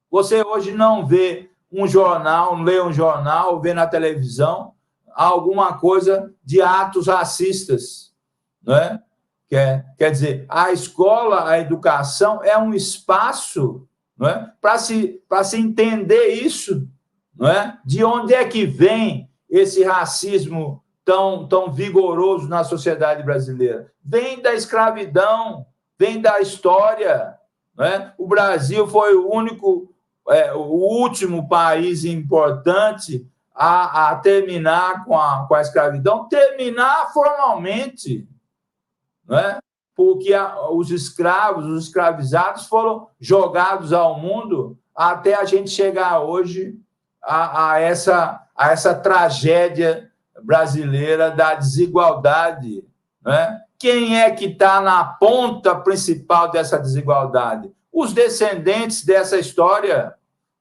Speaker 3: Você hoje não vê um jornal, não lê um jornal, vê na televisão alguma coisa de atos racistas, não é? Quer dizer, a escola, a educação é um espaço, não é? Para se entender isso, não é? De onde é que vem esse racismo tão vigoroso na sociedade brasileira? Vem da escravidão, vem da história, não é? O Brasil foi o último país importante a terminar com a escravidão, terminar formalmente, não é? Porque os escravos, os escravizados foram jogados ao mundo até a gente chegar hoje a essa tragédia brasileira da desigualdade, né? Quem é que está na ponta principal dessa desigualdade? Os descendentes dessa história,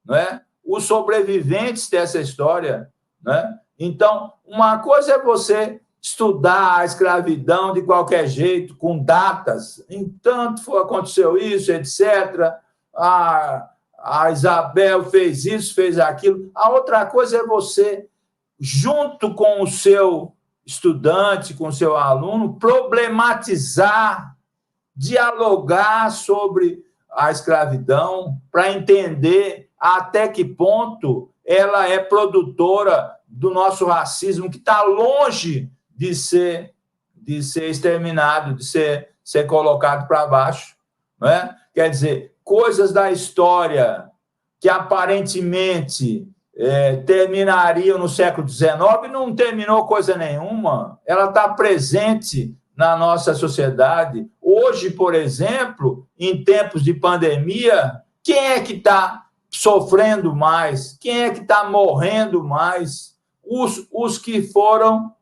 Speaker 3: não é? Os sobreviventes dessa história, né? Então, uma coisa é você estudar a escravidão de qualquer jeito, com datas, entanto aconteceu isso, etc. A Isabel fez isso, fez aquilo. A outra coisa é você, junto com o seu estudante, com o seu aluno, problematizar, dialogar sobre a escravidão para entender até que ponto ela é produtora do nosso racismo, que está longe de ser exterminado, de ser colocado para baixo. Não é? Quer dizer, coisas da história que aparentemente terminariam no século XIX, não terminou coisa nenhuma. Ela está presente na nossa sociedade. Hoje, por exemplo, em tempos de pandemia, quem é que está sofrendo mais? Quem é que está morrendo mais? Os que foram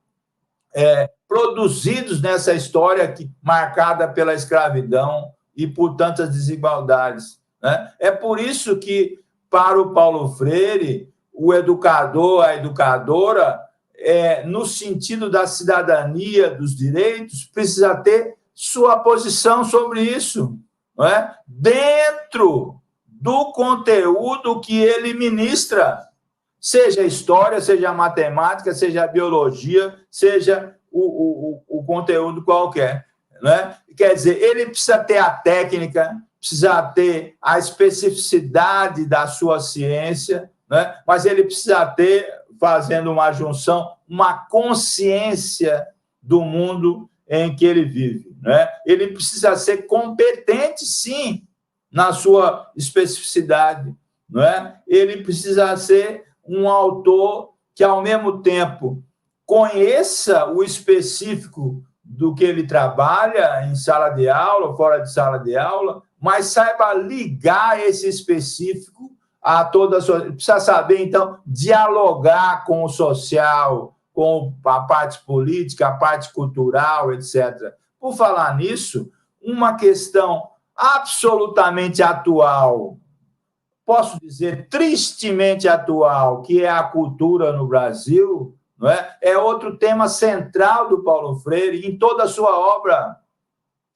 Speaker 3: produzidos nessa história marcada pela escravidão e por tantas desigualdades, né? É por isso que, para o Paulo Freire, o educador, a educadora, no sentido da cidadania, dos direitos, precisa ter sua posição sobre isso, não é? Dentro do conteúdo que ele ministra, seja história, seja matemática, seja biologia, seja o conteúdo qualquer, né? Quer dizer, ele precisa ter a técnica, precisa ter a especificidade da sua ciência, né? Mas ele precisa ter, fazendo uma junção, uma consciência do mundo em que ele vive, né? Ele precisa ser competente, sim, na sua especificidade, não é? Ele precisa ser um autor que, ao mesmo tempo, conheça o específico do que ele trabalha em sala de aula, fora de sala de aula, mas saiba ligar esse específico a toda a sua... Precisa saber, então, dialogar com o social, com a parte política, a parte cultural, etc. Por falar nisso, uma questão absolutamente atual, posso dizer tristemente atual, que é a cultura no Brasil, não é? É outro tema central do Paulo Freire em toda a sua obra,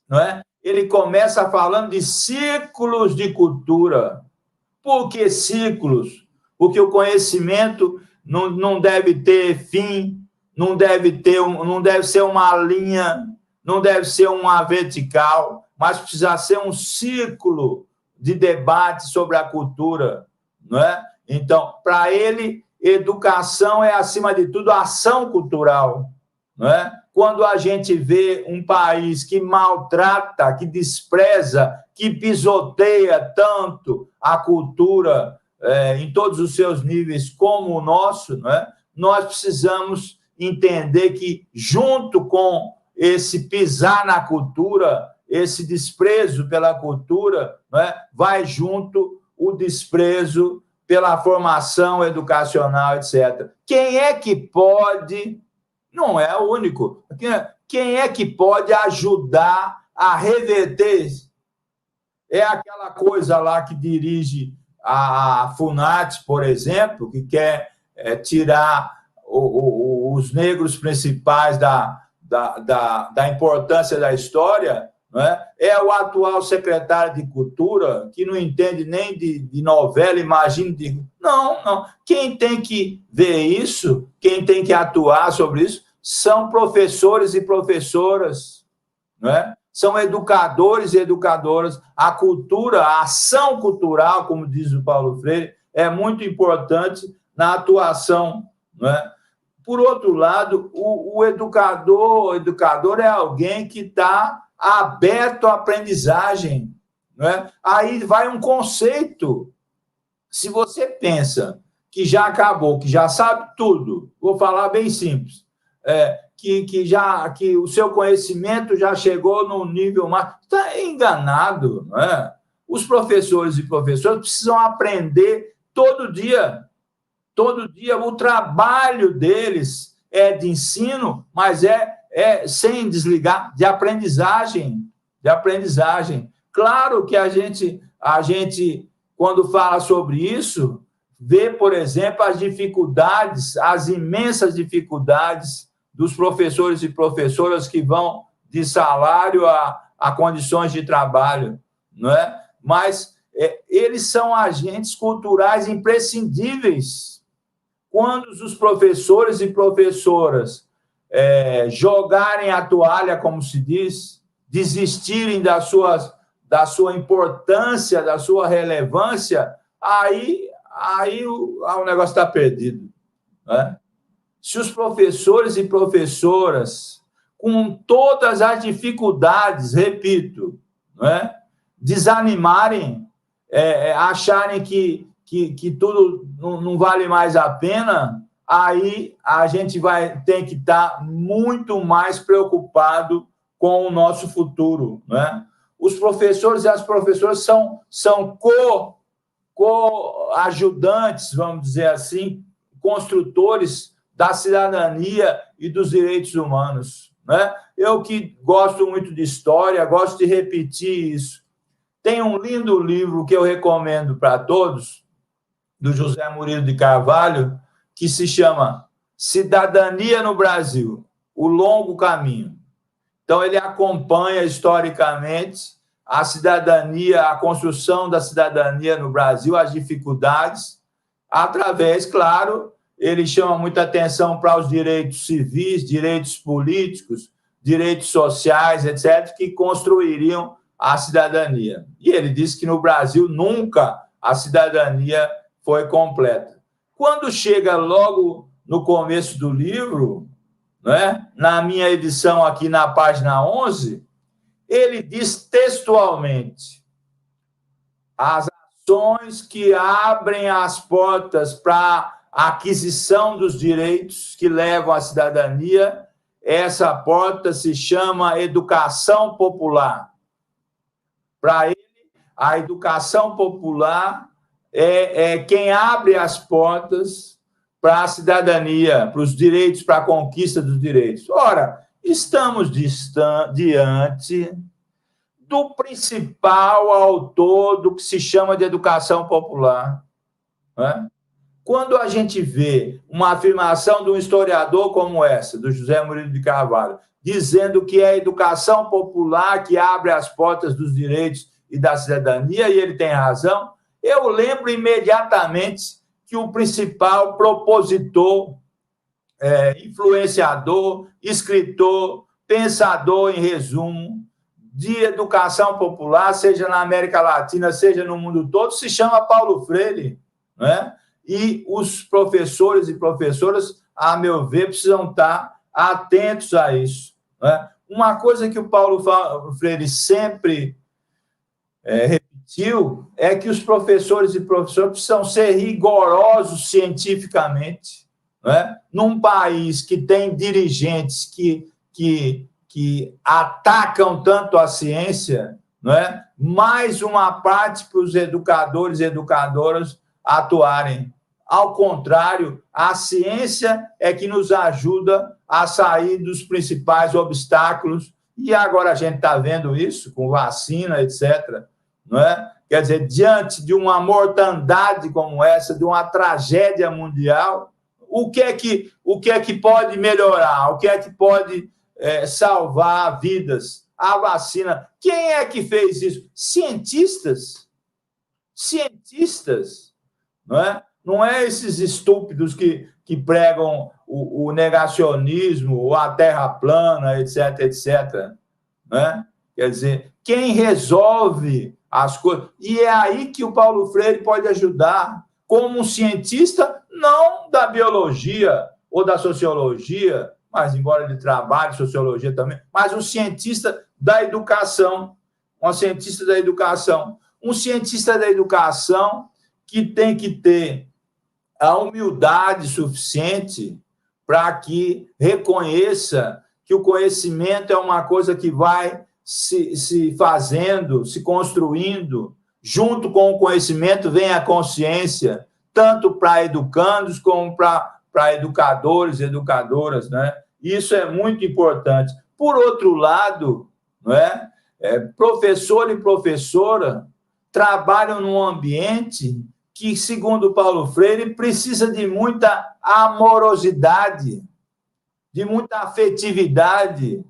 Speaker 3: não é? Ele começa falando de ciclos de cultura. Por que ciclos? Porque o conhecimento não deve ter fim, não deve ser uma linha, não deve ser uma vertical, mas precisa ser um ciclo de debate sobre a cultura, não é? Então, para ele, educação é, acima de tudo, ação cultural, não é? Quando a gente vê um país que maltrata, que despreza, que pisoteia tanto a cultura em todos os seus níveis como o nosso, não é? Nós precisamos entender que, junto com esse pisar na cultura, esse desprezo pela cultura, não é? Vai junto o desprezo pela formação educacional, etc. Quem é que pode, não é o único, quem é que pode ajudar a reverter isso? É aquela coisa lá que dirige a FUNAT, por exemplo, que quer tirar os negros principais da importância da história, não é? É o atual secretário de Cultura, que não entende nem de novela, imagina de... Não. Quem tem que ver isso, quem tem que atuar sobre isso, são professores e professoras, não é? São educadores e educadoras. A cultura, a ação cultural, como diz o Paulo Freire, é muito importante na atuação, não é? Por outro lado, o educador é alguém que está aberto à aprendizagem, não é? Aí vai um conceito. Se você pensa que já acabou, que já sabe tudo, vou falar bem simples, que o seu conhecimento já chegou num nível mais... Está enganado, não é? Os professores e professoras precisam aprender todo dia. Todo dia. O trabalho deles é de ensino, mas é sem desligar, de aprendizagem. Claro que a gente, quando fala sobre isso, vê, por exemplo, as dificuldades, as imensas dificuldades dos professores e professoras que vão de salário a condições de trabalho, não é? Mas eles são agentes culturais imprescindíveis. Quando os professores e professoras jogarem a toalha, como se diz, desistirem da sua importância, da sua relevância, aí o negócio está perdido, né? Se os professores e professoras, com todas as dificuldades, repito, né, desanimarem, acharem que tudo não vale mais a pena, aí a gente vai ter que estar muito mais preocupado com o nosso futuro, né? Os professores e as professoras são co-ajudantes, vamos dizer assim, construtores da cidadania e dos direitos humanos, né? Eu que gosto muito de história, gosto de repetir isso. Tem um lindo livro que eu recomendo para todos, do José Murilo de Carvalho, que se chama Cidadania no Brasil, o Longo Caminho. Então, ele acompanha historicamente a cidadania, a construção da cidadania no Brasil, as dificuldades, através, claro, ele chama muita atenção para os direitos civis, direitos políticos, direitos sociais, etc., que construiriam a cidadania. E ele diz que no Brasil nunca a cidadania foi completa. Quando chega logo no começo do livro, né, na minha edição aqui na página 11, ele diz textualmente: as ações que abrem as portas para a aquisição dos direitos que levam à cidadania, essa porta se chama educação popular. Para ele, a educação popular é quem abre as portas para a cidadania, para os direitos, para a conquista dos direitos. Ora, estamos diante do principal autor do que se chama de educação popular, né? Quando a gente vê uma afirmação de um historiador como essa, do José Murilo de Carvalho, dizendo que é a educação popular que abre as portas dos direitos e da cidadania, e ele tem razão, eu lembro imediatamente que o principal propositor, influenciador, escritor, pensador, em resumo, de educação popular, seja na América Latina, seja no mundo todo, se chama Paulo Freire, né? E os professores e professoras, a meu ver, precisam estar atentos a isso, né? Uma coisa que o Paulo Freire sempre repetiu é que os professores e professoras precisam ser rigorosos cientificamente, né? Num país que tem dirigentes que atacam tanto a ciência, não é? Mais uma parte para os educadores e educadoras atuarem. Ao contrário, a ciência é que nos ajuda a sair dos principais obstáculos, e agora a gente está vendo isso com vacina, etc., não é? Quer dizer, diante de uma mortandade como essa, de uma tragédia mundial, o que é que pode melhorar? O que é que pode salvar vidas? A vacina. Quem é que fez isso? Cientistas. Não é? Não é esses estúpidos que pregam o negacionismo, ou a terra plana, etc., etc. Não é? Quer dizer, quem resolve as coisas... E é aí que o Paulo Freire pode ajudar, como um cientista, não da biologia ou da sociologia, mas embora ele trabalhe sociologia também, mas um cientista da educação, um cientista da educação que tem que ter a humildade suficiente para que reconheça que o conhecimento é uma coisa que vai se fazendo, se construindo. Junto com o conhecimento vem a consciência, tanto para educandos como para educadores e educadoras, né? Isso é muito importante. Por outro lado, não é? Professor e professora trabalham num ambiente que, segundo Paulo Freire, precisa de muita amorosidade, de muita afetividade,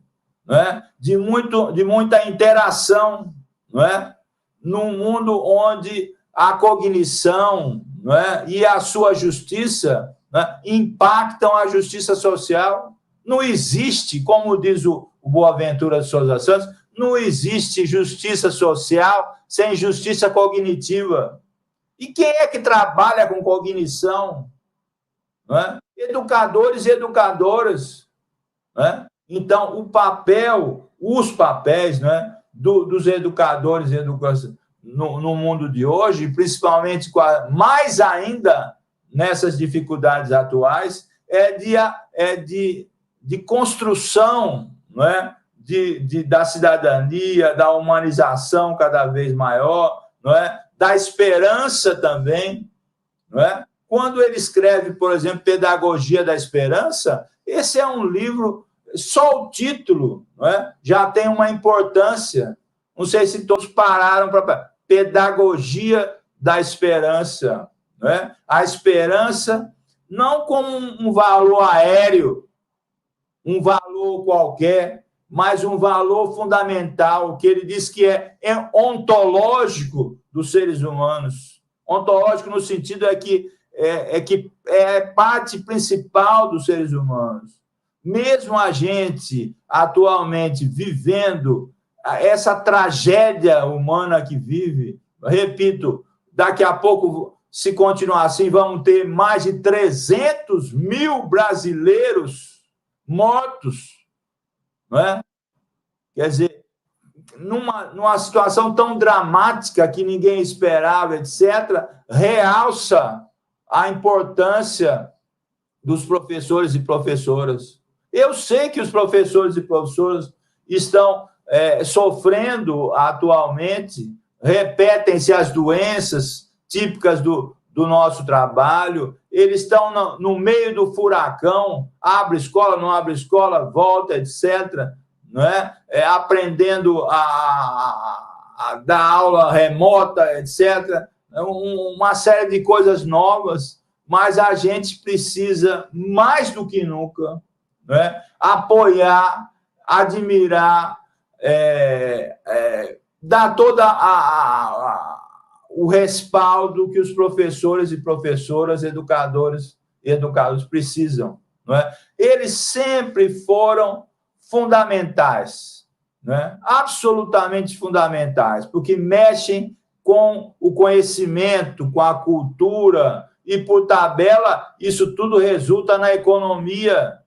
Speaker 3: não é? de muita interação, não é? Num mundo onde a cognição, não é? E a sua justiça, não é? Impactam a justiça social. Não existe, como diz o Boaventura de Souza Santos, não existe justiça social sem justiça cognitiva. E quem é que trabalha com cognição? Não é? Educadores e educadoras. Não é? Então, os papéis, não é? dos educadores e educadoras no mundo de hoje, principalmente mais ainda nessas dificuldades atuais, é de construção, não é? Da cidadania, da humanização cada vez maior, não é? Da esperança também. Não é? Quando ele escreve, por exemplo, Pedagogia da Esperança, esse é um livro, só o título, não é? Já tem uma importância. Não sei se todos pararam para... Pedagogia da Esperança. Não é? A esperança não como um valor aéreo, um valor qualquer, mas um valor fundamental, que ele diz que é ontológico dos seres humanos. Ontológico no sentido que é parte principal dos seres humanos. Mesmo a gente, atualmente, vivendo essa tragédia humana que vive, repito, daqui a pouco, se continuar assim, vamos ter mais de 300 mil brasileiros mortos, não é? Quer dizer, numa situação tão dramática que ninguém esperava, etc., realça a importância dos professores e professoras. Eu sei que os professores e professoras estão sofrendo atualmente, repetem-se as doenças típicas do nosso trabalho, eles estão no meio do furacão, abre escola, não abre escola, volta, etc., não é? Aprendendo a dar aula remota, etc., uma série de coisas novas, mas a gente precisa, mais do que nunca, não é? Apoiar, admirar, dar todo o respaldo que os professores e professoras, educadores e educados precisam. Não é? Eles sempre foram fundamentais, né? Absolutamente fundamentais, porque mexem com o conhecimento, com a cultura, e, por tabela, isso tudo resulta na economia,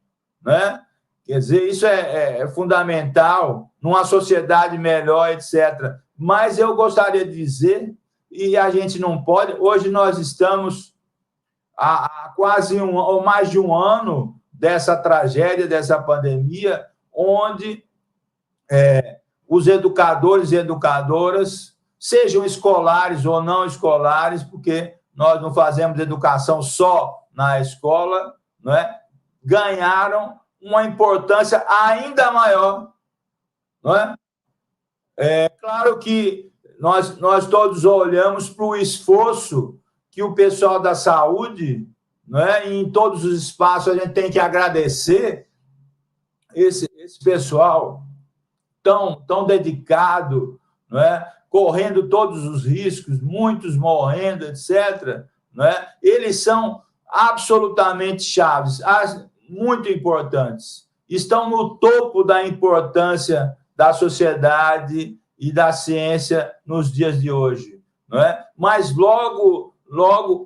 Speaker 3: né? Quer dizer, isso é fundamental numa sociedade melhor, etc. Mas eu gostaria de dizer, e a gente não pode, hoje nós estamos há quase ou mais de um ano dessa tragédia, dessa pandemia, onde os educadores e educadoras, sejam escolares ou não escolares, porque nós não fazemos educação só na escola, não é? Ganharam uma importância ainda maior. Não é? Claro que nós todos olhamos para o esforço que o pessoal da saúde, não é? E em todos os espaços a gente tem que agradecer esse pessoal tão dedicado, não é? Correndo todos os riscos, muitos morrendo, etc. Não é? Eles são absolutamente chaves, muito importantes. Estão no topo da importância da sociedade e da ciência nos dias de hoje. Não é? Mas logo,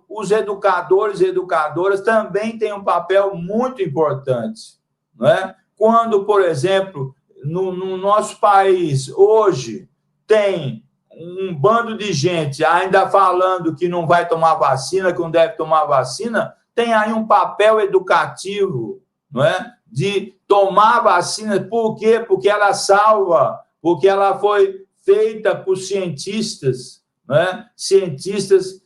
Speaker 3: os educadores e educadoras também têm um papel muito importante. Não é? Quando, por exemplo, no nosso país, hoje, tem um bando de gente ainda falando que não vai tomar vacina, que não deve tomar vacina, tem aí um papel educativo, não é? De tomar vacina. Por quê? Porque ela salva, porque ela foi feita por cientistas, não é? Cientistas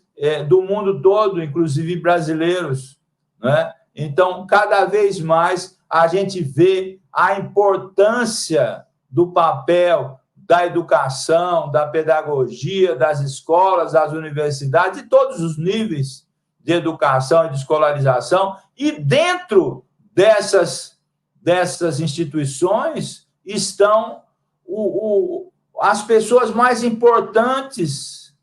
Speaker 3: do mundo todo, inclusive brasileiros. Não é? Então, cada vez mais, a gente vê a importância do papel da educação, da pedagogia, das escolas, das universidades, de todos os níveis de educação e de escolarização, e dentro dessas instituições estão as pessoas mais importantes.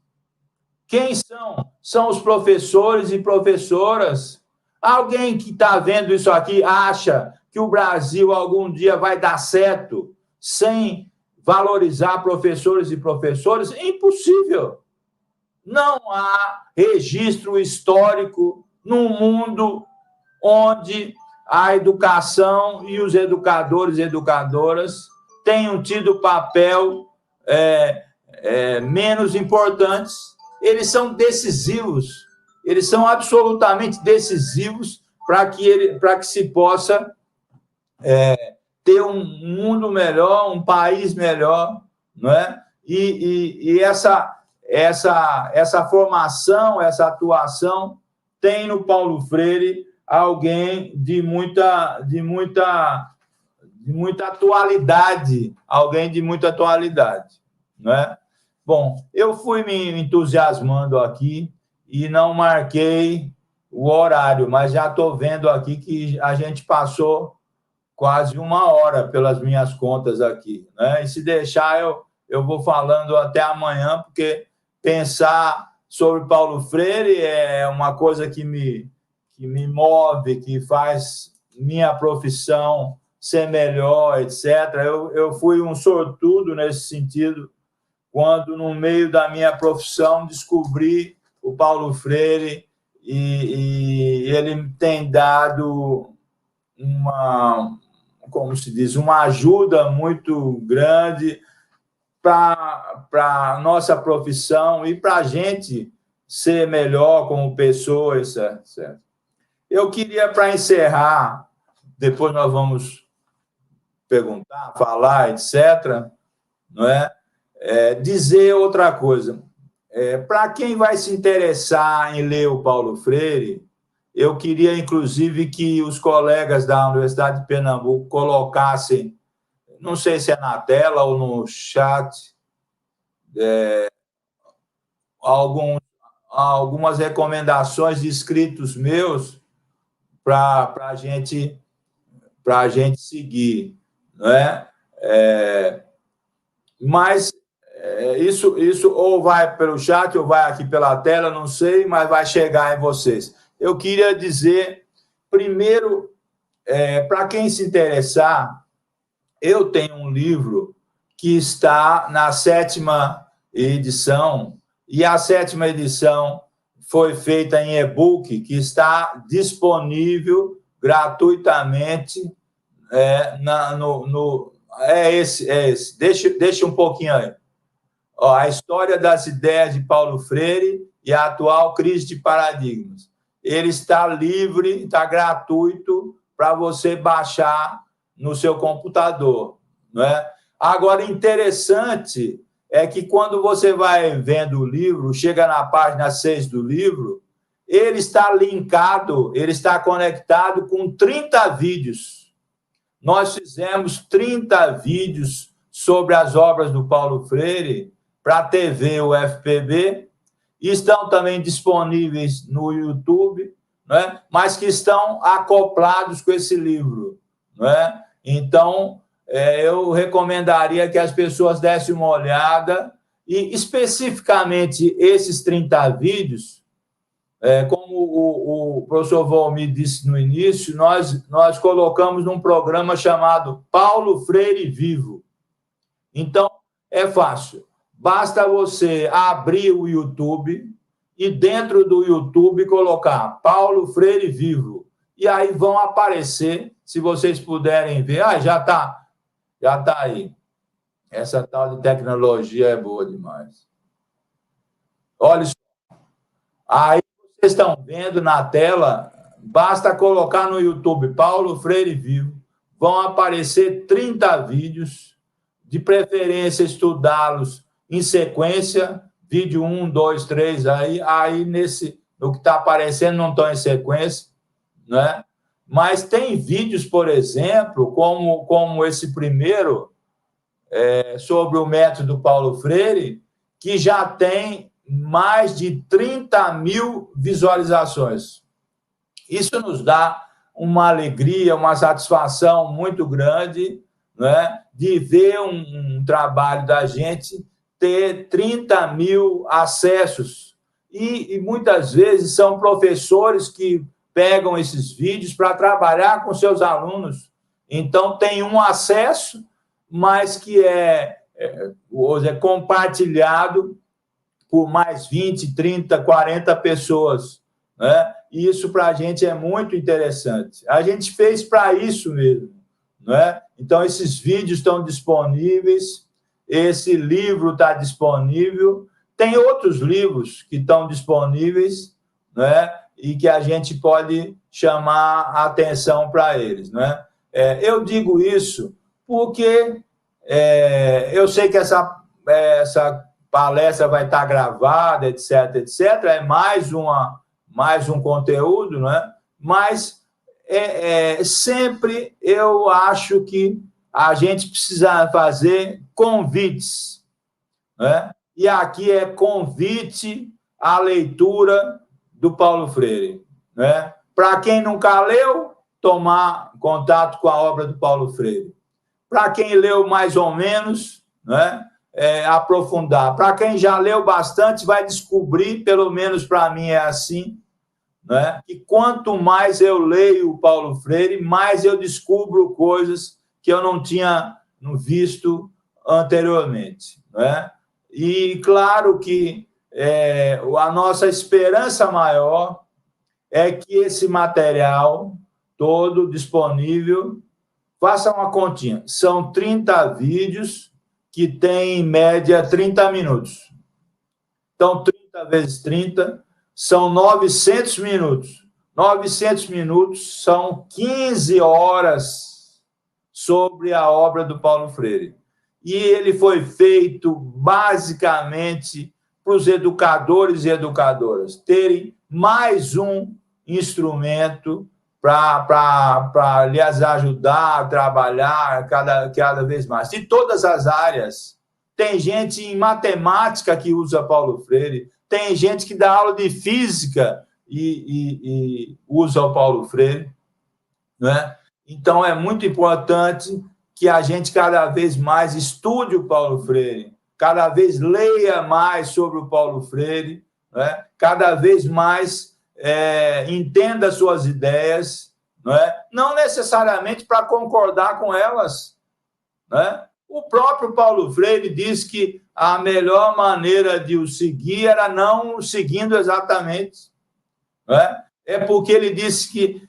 Speaker 3: Quem são? São os professores e professoras. Alguém que está vendo isso aqui acha que o Brasil algum dia vai dar certo sem valorizar professores e professoras? É impossível. Não há registro histórico num mundo onde a educação e os educadores e educadoras tenham tido papel menos importantes. Eles são decisivos, eles são absolutamente decisivos para que se possa ter um mundo melhor, um país melhor, não é? E essa formação, essa atuação tem no Paulo Freire alguém de muita atualidade, não é? Bom, eu fui me entusiasmando aqui e não marquei o horário, mas já estou vendo aqui que a gente passou quase 1 hora pelas minhas contas aqui, né? E se deixar, eu vou falando até amanhã, porque pensar sobre Paulo Freire é uma coisa que me move, que faz minha profissão ser melhor, etc. Eu fui um sortudo nesse sentido, quando, no meio da minha profissão, descobri o Paulo Freire e ele tem dado uma ajuda muito grande para a nossa profissão e para a gente ser melhor como pessoa, etc. Eu queria, para encerrar, depois nós vamos perguntar, falar, etc., não é? Dizer outra coisa. Para quem vai se interessar em ler o Paulo Freire, eu queria, inclusive, que os colegas da Universidade de Pernambuco colocassem, não sei se é na tela ou no chat, algumas recomendações de escritos meus para a gente seguir, não é? Mas isso ou vai pelo chat ou vai aqui pela tela, não sei, mas vai chegar em vocês. Eu queria dizer, primeiro, para quem se interessar, eu tenho um livro que está na 7ª edição, e a 7ª edição foi feita em e-book, que está disponível gratuitamente esse. Deixa um pouquinho aí. A história das ideias de Paulo Freire e a atual crise de paradigmas. Ele está livre, está gratuito para você baixar no seu computador, não é? Agora, interessante é que quando você vai vendo o livro, chega na página 6 do livro, ele está linkado, ele está conectado com 30 vídeos. Nós fizemos 30 vídeos sobre as obras do Paulo Freire para a TV UFPB, estão também disponíveis no YouTube, não é? Mas que estão acoplados com esse livro, não é? Então, eu recomendaria que as pessoas dessem uma olhada e, especificamente, esses 30 vídeos, como o professor Volmir disse no início, nós colocamos num programa chamado Paulo Freire Vivo. Então, é fácil. Basta você abrir o YouTube e, dentro do YouTube, colocar Paulo Freire Vivo. E aí vão aparecer, se vocês puderem ver. Já está aí. Essa tal de tecnologia é boa demais. Olha só. Aí vocês estão vendo na tela, basta colocar no YouTube Paulo Freire Vivo. Vão aparecer 30 vídeos, de preferência estudá-los em sequência, vídeo 1, 2, 3, aí no que está aparecendo não estão em sequência, né? Mas tem vídeos, por exemplo, como esse primeiro, sobre o método Paulo Freire, que já tem mais de 30 mil visualizações. Isso nos dá uma alegria, uma satisfação muito grande, né, de ver um trabalho da gente ter 30 mil acessos. E muitas vezes são professores que pegam esses vídeos para trabalhar com seus alunos. Então, tem um acesso, mas que é compartilhado por mais 20, 30, 40 pessoas, né? E isso para a gente é muito interessante. A gente fez para isso mesmo, né? Então, esses vídeos estão disponíveis, esse livro está disponível, tem outros livros que estão disponíveis, né? E que a gente pode chamar a atenção para eles, né? Eu digo isso porque eu sei que essa palestra vai estar gravada, etc., etc., é mais um conteúdo, né? Mas sempre eu acho que a gente precisa fazer convites, né? E aqui é convite à leitura do Paulo Freire, né? Para quem nunca leu, tomar contato com a obra do Paulo Freire. Para quem leu mais ou menos, né? Aprofundar. Para quem já leu bastante, vai descobrir, pelo menos para mim é assim, né? Que quanto mais eu leio o Paulo Freire, mais eu descubro coisas que eu não tinha visto anteriormente, né? E claro que a nossa esperança maior é que esse material todo disponível, faça uma continha, são 30 vídeos que tem, em média, 30 minutos. Então, 30 vezes 30 são 900 minutos. 900 minutos são 15 horas sobre a obra do Paulo Freire. E ele foi feito, basicamente, para os educadores e educadoras terem mais um instrumento para lhes ajudar a trabalhar cada vez mais. De todas as áreas. Tem gente em matemática que usa Paulo Freire, tem gente que dá aula de física e usa o Paulo Freire, né? Então, é muito importante que a gente cada vez mais estude o Paulo Freire, cada vez leia mais sobre o Paulo Freire, né? Cada vez mais entenda suas ideias, não necessariamente para concordar com elas, né? O próprio Paulo Freire diz que a melhor maneira de o seguir era não o seguindo exatamente, né? É porque ele disse que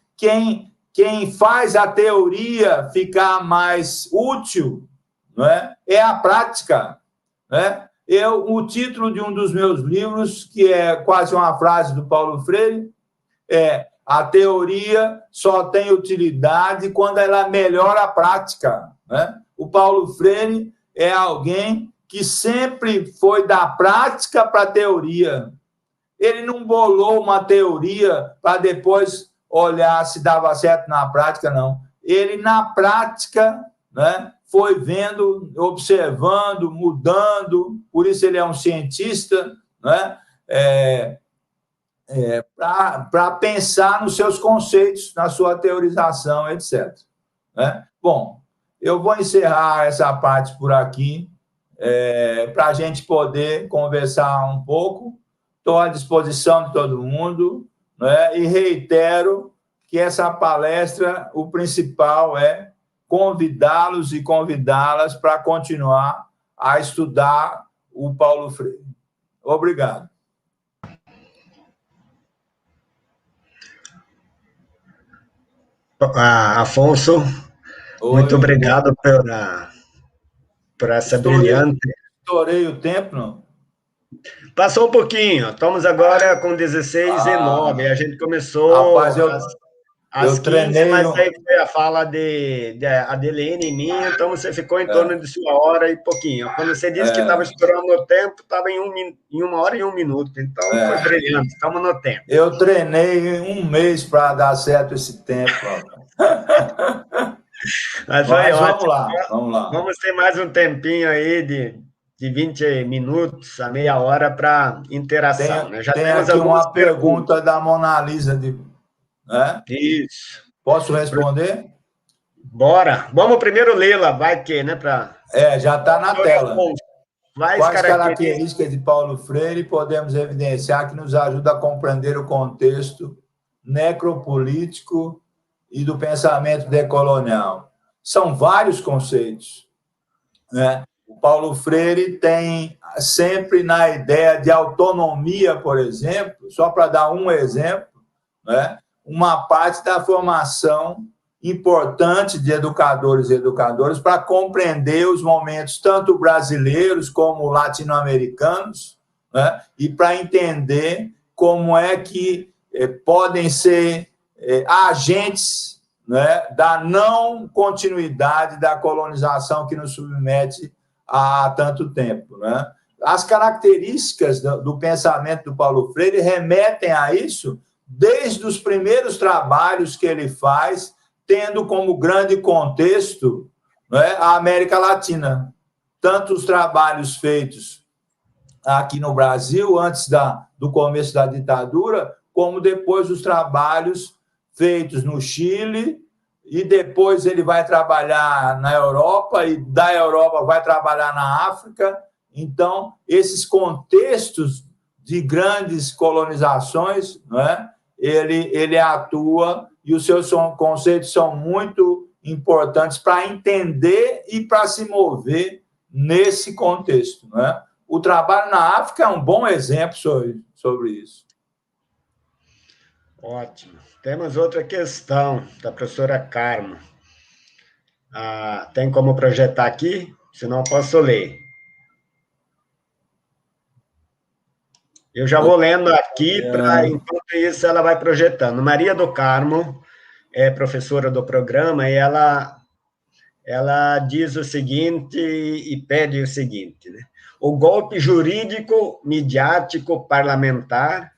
Speaker 3: quem faz a teoria ficar mais útil, né, é a prática, né? O título de um dos meus livros, que é quase uma frase do Paulo Freire, a teoria só tem utilidade quando ela melhora a prática, né? O Paulo Freire é alguém que sempre foi da prática para a teoria. Ele não bolou uma teoria para depois olhar se dava certo na prática, não. Ele, na prática, né, foi vendo, observando, mudando, por isso ele é um cientista, né, para pensar nos seus conceitos, na sua teorização, etc. Né? Bom, eu vou encerrar essa parte por aqui, para a gente poder conversar um pouco. Estou à disposição de todo mundo, né? E reitero que essa palestra, o principal é convidá-los e convidá-las para continuar a estudar o Paulo Freire. Obrigado.
Speaker 2: Afonso, muito obrigado por essa brilhante...
Speaker 3: Estourei o tempo, não?
Speaker 2: Passou um pouquinho. Estamos agora com 16 e 9. A gente começou...
Speaker 3: Rapaz,
Speaker 2: às
Speaker 3: Eu treinei
Speaker 2: 15, mas aí foi a fala de Adelene e minha, então você ficou em torno de sua hora e pouquinho. Quando você disse que estava estourando o tempo, estava em 1 hora e 1 minuto, então foi brilhante, estamos no tempo.
Speaker 3: Eu treinei 1 mês para dar certo esse tempo.
Speaker 2: Mas foi
Speaker 3: vamos
Speaker 2: ótimo.
Speaker 3: lá, vamos lá.
Speaker 2: Vamos ter mais um tempinho aí de 20 minutos a meia hora para interação. Né? Já
Speaker 3: Tem
Speaker 2: temos
Speaker 3: aqui
Speaker 2: algumas
Speaker 3: uma pergunta da Mona Lisa. Né?
Speaker 2: Isso.
Speaker 3: Posso responder?
Speaker 2: Bora. Vamos primeiro lê-la, vai que, né?
Speaker 3: Já está na tela.
Speaker 2: Quais
Speaker 3: características de Paulo Freire podemos evidenciar que nos ajuda a compreender o contexto necropolítico e do pensamento decolonial? São vários conceitos, né? O Paulo Freire tem sempre na ideia de autonomia, por exemplo, só para dar um exemplo, né? Uma parte da formação importante de educadores e educadoras para compreender os momentos tanto brasileiros como latino-americanos, né? E para entender como é que podem ser agentes, né, da não continuidade da colonização que nos submete há tanto tempo, né? As características do pensamento do Paulo Freire remetem a isso desde os primeiros trabalhos que ele faz, tendo como grande contexto, né, a América Latina. Tanto os trabalhos feitos aqui no Brasil, antes do começo da ditadura, como depois os trabalhos feitos no Chile, e depois ele vai trabalhar na Europa, e da Europa vai trabalhar na África. Então, esses contextos de grandes colonizações, né, ele atua, e os seus conceitos são muito importantes para entender e para se mover nesse contexto, né? O trabalho na África é um bom exemplo sobre isso.
Speaker 2: Ótimo. Temos outra questão da professora Carmo. Tem como projetar aqui? Senão posso ler. Eu já vou lendo aqui, enquanto isso ela vai projetando. Maria do Carmo é professora do programa e ela diz o seguinte e pede o seguinte, né? O golpe jurídico, midiático, parlamentar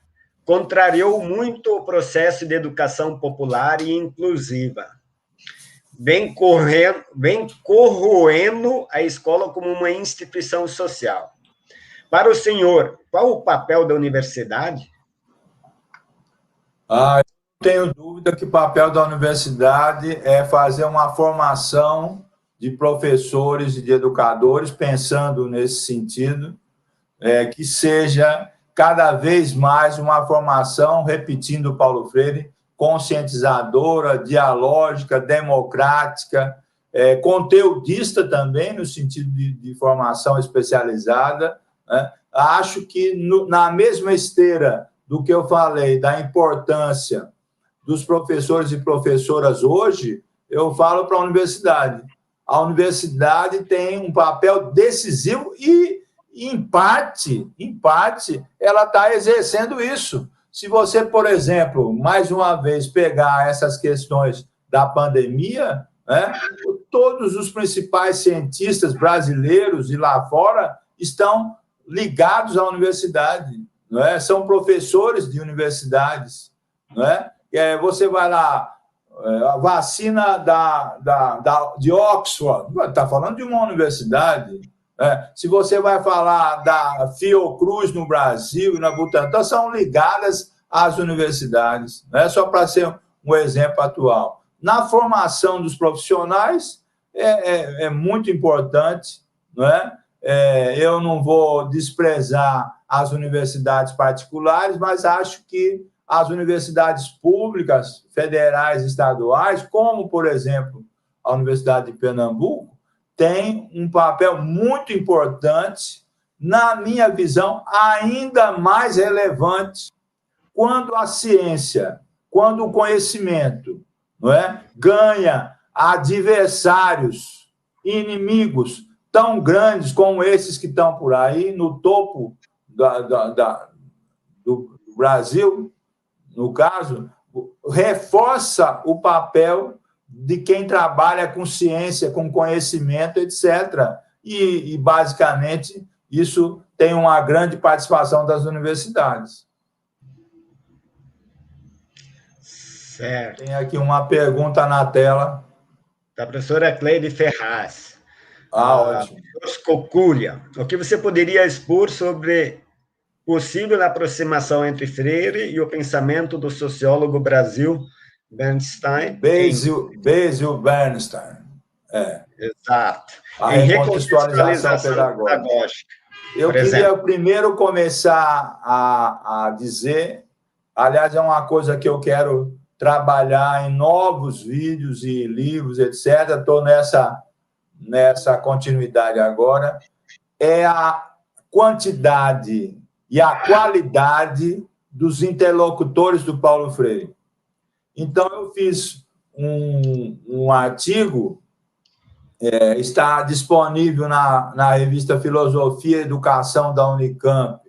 Speaker 2: contrariou muito o processo de educação popular e inclusiva. Vem corroendo a escola como uma instituição social. Para o senhor, qual o papel da universidade?
Speaker 3: Eu não tenho dúvida que o papel da universidade é fazer uma formação de professores e de educadores, pensando nesse sentido, que seja cada vez mais uma formação, repetindo Paulo Freire, conscientizadora, dialógica, democrática, conteudista também, no sentido de formação especializada, né? Acho que, na mesma esteira do que eu falei, da importância dos professores e professoras hoje, eu falo para a universidade. A universidade tem um papel decisivo e, em parte, ela está exercendo isso. Se você, por exemplo, mais uma vez pegar essas questões da pandemia, né, todos os principais cientistas brasileiros e lá fora estão ligados à universidade, não é? São professores de universidades, não é? Você vai lá, a vacina de Oxford, está falando de uma universidade. Se você vai falar da Fiocruz no Brasil e na Butantan, são ligadas às universidades, não é? Só para ser um exemplo atual. Na formação dos profissionais, é muito importante, não é? Eu não vou desprezar as universidades particulares, mas acho que as universidades públicas, federais, estaduais, como, por exemplo, a Universidade de Pernambuco, têm um papel muito importante, na minha visão, ainda mais relevante quando a ciência, quando o conhecimento, não é, ganha adversários, inimigos tão grandes como esses que estão por aí, no topo do Brasil, no caso, reforça o papel de quem trabalha com ciência, com conhecimento, etc. E basicamente, isso tem uma grande participação das universidades.
Speaker 2: Certo.
Speaker 3: Tem aqui uma pergunta na tela.
Speaker 2: Da professora Cleide Ferraz.
Speaker 3: Ótimo.
Speaker 2: Cocúlia, o que você poderia expor sobre possível aproximação entre Freire e o pensamento do sociólogo Basil Bernstein?
Speaker 3: Basil Bernstein.
Speaker 2: Exato.
Speaker 3: A recontextualização pedagógica. Eu queria primeiro começar a dizer, aliás, é uma coisa que eu quero trabalhar em novos vídeos e livros, etc. Estou nessa continuidade agora, é a quantidade e a qualidade dos interlocutores do Paulo Freire. Então, eu fiz um artigo, está disponível na revista Filosofia e Educação da Unicamp,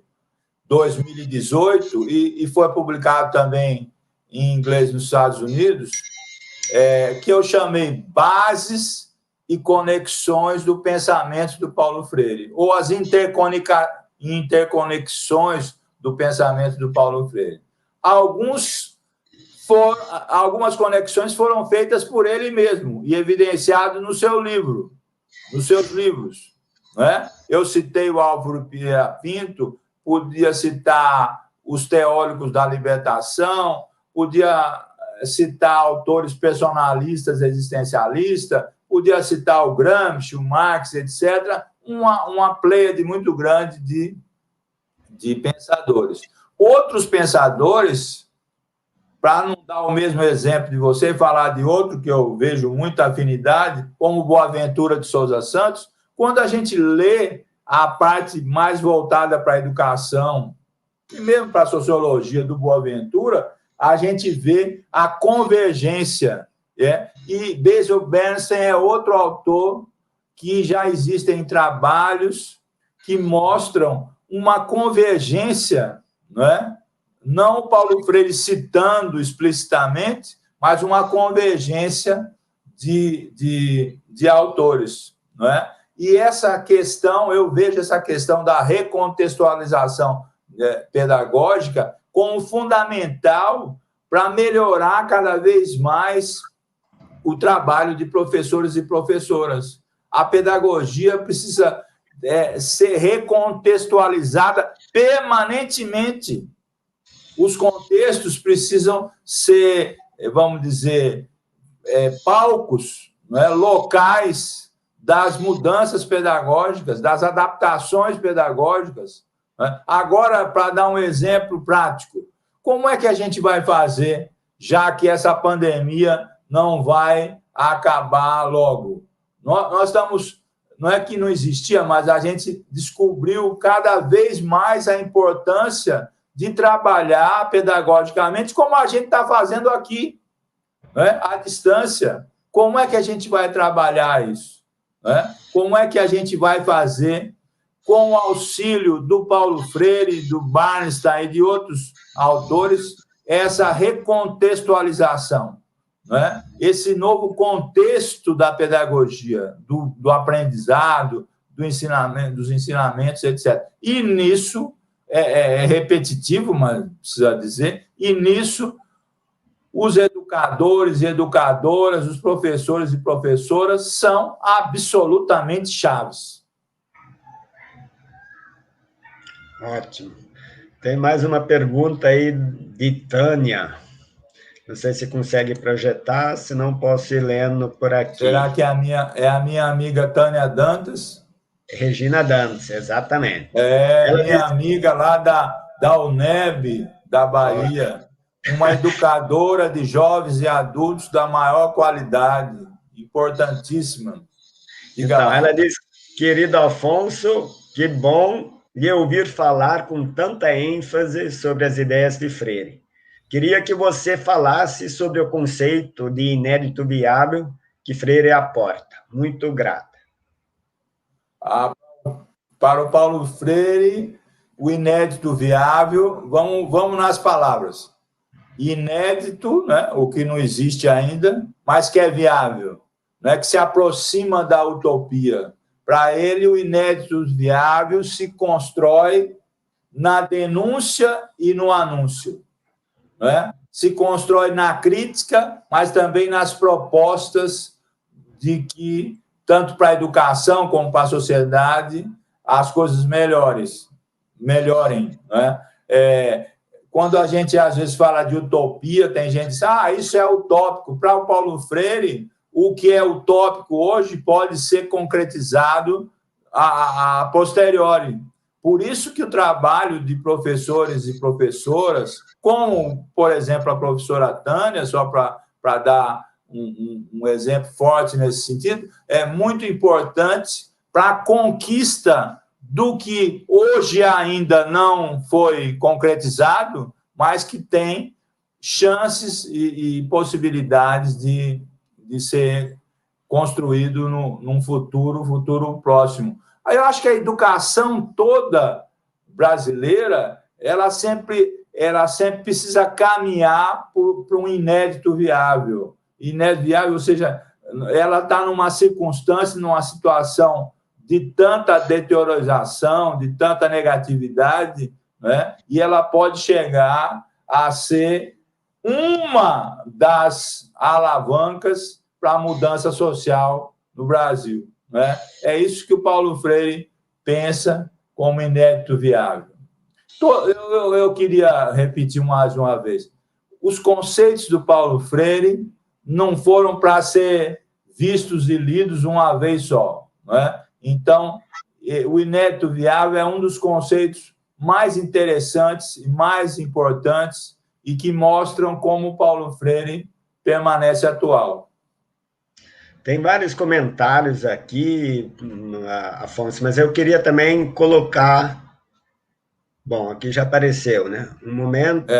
Speaker 3: 2018, e foi publicado também em inglês nos Estados Unidos, que eu chamei Bases e Conexões do Pensamento do Paulo Freire, ou as interconexões do pensamento do Paulo Freire. Algumas conexões foram feitas por ele mesmo e evidenciado no seu livro, nos seus livros. Né? Eu citei o Álvaro Pereira Pinto, podia citar os teóricos da libertação, podia citar autores personalistas, existencialistas, podia citar o Gramsci, o Marx, etc., uma pleiade muito grande de pensadores. Outros pensadores, para não dar o mesmo exemplo de você, falar de outro que eu vejo muita afinidade, como Boaventura de Souza Santos, quando a gente lê a parte mais voltada para a educação, e mesmo para a sociologia do Boaventura, a gente vê a convergência. E Basil Bernstein é outro autor que já existem trabalhos que mostram uma convergência, não o Paulo Freire citando explicitamente, mas uma convergência de autores. E essa questão, eu vejo essa questão da recontextualização pedagógica como fundamental para melhorar cada vez mais o trabalho de professores e professoras. A pedagogia precisa ser recontextualizada permanentemente. Os contextos precisam ser, vamos dizer, palcos, locais das mudanças pedagógicas, das adaptações pedagógicas. Agora, para dar um exemplo prático, como é que a gente vai fazer, já que essa pandemia não vai acabar logo? Nós estamos, não é que não existia, mas a gente descobriu cada vez mais a importância de trabalhar pedagogicamente, como a gente está fazendo aqui, à distância. Como é que a gente vai trabalhar isso? Como é que a gente vai fazer com o auxílio do Paulo Freire, do Bernstein e de outros autores, essa recontextualização, esse novo contexto da pedagogia, do aprendizado, dos ensinamentos, etc. E nisso, é repetitivo, mas precisa dizer, e nisso os educadores e educadoras, os professores e professoras são absolutamente chaves.
Speaker 2: Ótimo. Tem mais uma pergunta aí de Tânia. Não sei se consegue projetar, se não posso ir lendo por aqui.
Speaker 3: Será que é a minha amiga Tânia Dantas?
Speaker 2: Regina Dantas, exatamente.
Speaker 3: Ela minha amiga lá da UNEB, da Bahia. Uma educadora de jovens e adultos da maior qualidade. Importantíssima.
Speaker 2: Então, ela diz, querido Afonso, que bom lhe ouvir falar com tanta ênfase sobre as ideias de Freire. Queria que você falasse sobre o conceito de inédito viável que Freire aporta. Muito grata.
Speaker 3: Para o Paulo Freire, o inédito viável, vamos nas palavras. inédito, né, o que não existe ainda, mas que é viável, né, que se aproxima da utopia. Para ele, o inédito viável se constrói na denúncia e no anúncio, né? Se constrói na crítica, mas também nas propostas de que, tanto para a educação como para a sociedade, as coisas melhorem, né? Quando a gente, às vezes, fala de utopia, tem gente que diz, isso é utópico. Para o Paulo Freire, o que é utópico hoje pode ser concretizado a posteriori. Por isso que o trabalho de professores e professoras, como, por exemplo, a professora Tânia, só para dar um exemplo forte nesse sentido, é muito importante para a conquista do que hoje ainda não foi concretizado, mas que tem chances e possibilidades de ser construído num futuro próximo. Aí eu acho que a educação toda brasileira, ela sempre precisa caminhar para um inédito viável. Inédito viável, ou seja, ela está numa circunstância, numa situação de tanta deteriorização, de tanta negatividade, né? E ela pode chegar a ser uma das alavancas para a mudança social no Brasil, né? É isso que o Paulo Freire pensa como inédito viável. Eu queria repetir mais uma vez. Os conceitos do Paulo Freire não foram para ser vistos e lidos uma vez só, né? Então, o inédito viável é um dos conceitos mais interessantes e mais importantes e que mostram como o Paulo Freire permanece atual.
Speaker 2: Tem vários comentários aqui, Afonso, mas eu queria também colocar... Bom, aqui já apareceu, né? Um momento...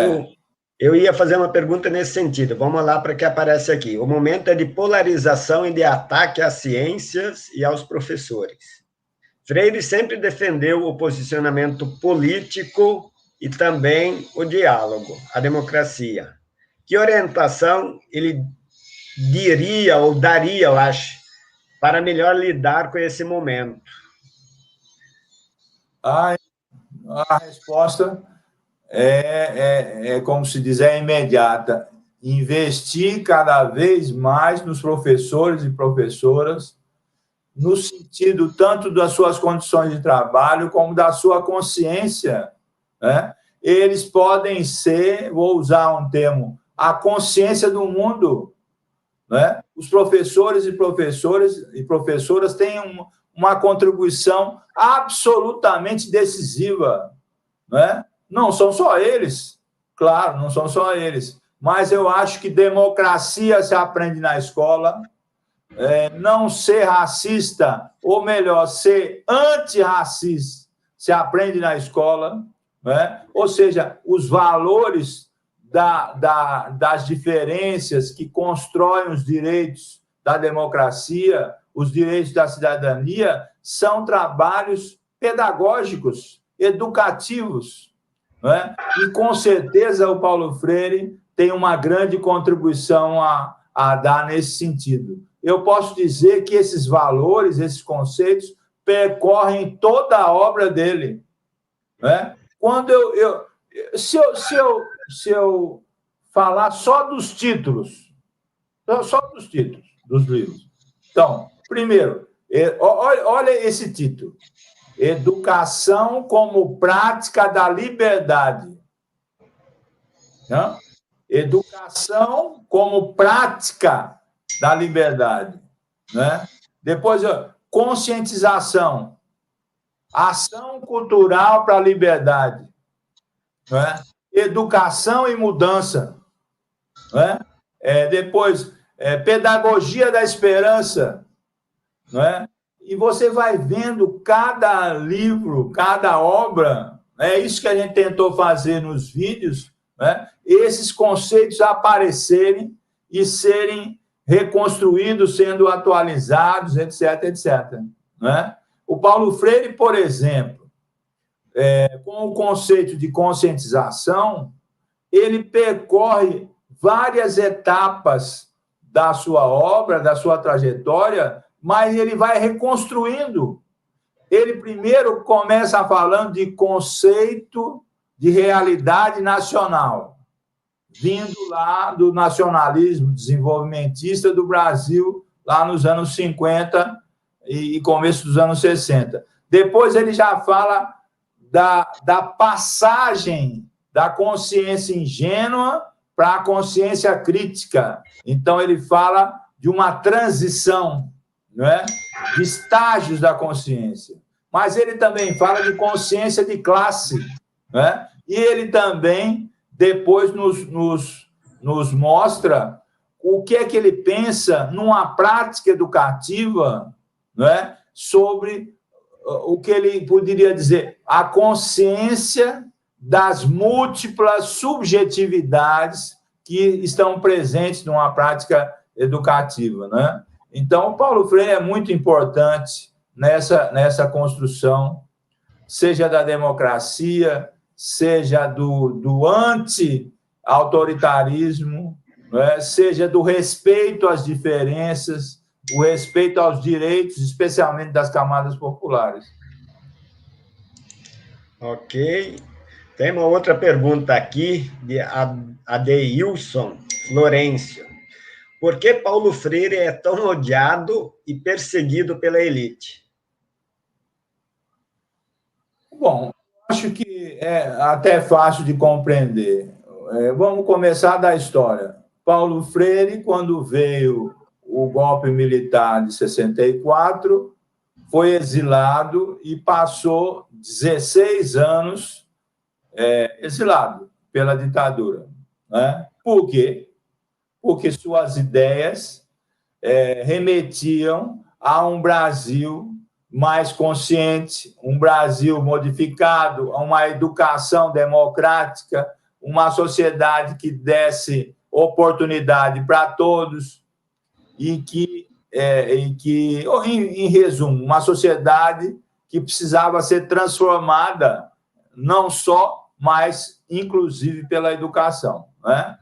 Speaker 2: Eu ia fazer uma pergunta nesse sentido. Vamos lá para que aparece aqui. O momento é de polarização e de ataque às ciências e aos professores. Freire sempre defendeu o posicionamento político e também o diálogo, a democracia. Que orientação ele diria ou daria, eu acho, para melhor lidar com esse momento?
Speaker 3: A resposta como se diz, é imediata. Investir cada vez mais nos professores e professoras, no sentido tanto das suas condições de trabalho como da sua consciência, né? Eles podem ser, vou usar um termo, a consciência do mundo, né? Os professores e professoras têm uma contribuição absolutamente decisiva, né? Não são só eles, claro, não são só eles, mas eu acho que democracia se aprende na escola, não ser racista, ou melhor, ser antirracista, se aprende na escola, né? Ou seja, os valores das diferenças que constroem os direitos da democracia, os direitos da cidadania, são trabalhos pedagógicos, educativos, né? E, com certeza, o Paulo Freire tem uma grande contribuição a dar nesse sentido. Eu posso dizer que esses valores, esses conceitos, percorrem toda a obra dele, né? Quando se eu falar só dos títulos dos livros. Então, primeiro, olha esse título: Educação como prática da liberdade. Não? Educação como prática da liberdade, né? Depois, conscientização, ação cultural para a liberdade, né? Educação e mudança, né? Depois, pedagogia da esperança, né? E você vai vendo cada livro, cada obra, é isso que a gente tentou fazer nos vídeos, né? Esses conceitos aparecerem e serem reconstruídos, sendo atualizados, etc., etc., né? O Paulo Freire, por exemplo, com o conceito de conscientização, ele percorre várias etapas da sua obra, da sua trajetória, mas ele vai reconstruindo. Ele primeiro começa falando de conceito de realidade nacional, vindo lá do nacionalismo desenvolvimentista do Brasil, lá nos anos 50 e começo dos anos 60. Depois ele já fala da passagem da consciência ingênua para a consciência crítica. Então, ele fala de uma transição, não é? De estágios da consciência. Mas ele também fala de consciência de classe, não é? E ele também, depois, nos mostra o que é que ele pensa numa prática educativa, não é? Sobre o que ele poderia dizer, a consciência das múltiplas subjetividades que estão presentes numa prática educativa, né? Então, o Paulo Freire é muito importante nessa construção, seja da democracia, seja do anti-autoritarismo, né? Seja do respeito às diferenças, o respeito aos direitos, especialmente das camadas populares.
Speaker 2: Ok. Tem uma outra pergunta aqui, de Adeilson Florencio. Por que Paulo Freire é tão odiado e perseguido pela elite?
Speaker 3: Bom, acho que é até fácil de compreender. Vamos começar da história. Paulo Freire, quando veio o golpe militar de 64, foi exilado e passou 16 anos exilado pela ditadura, né? Por quê? Porque suas ideias remetiam a um Brasil mais consciente, um Brasil modificado, a uma educação democrática, uma sociedade que desse oportunidade para todos e que, em resumo, uma sociedade que precisava ser transformada não só, mas inclusive pela educação, né?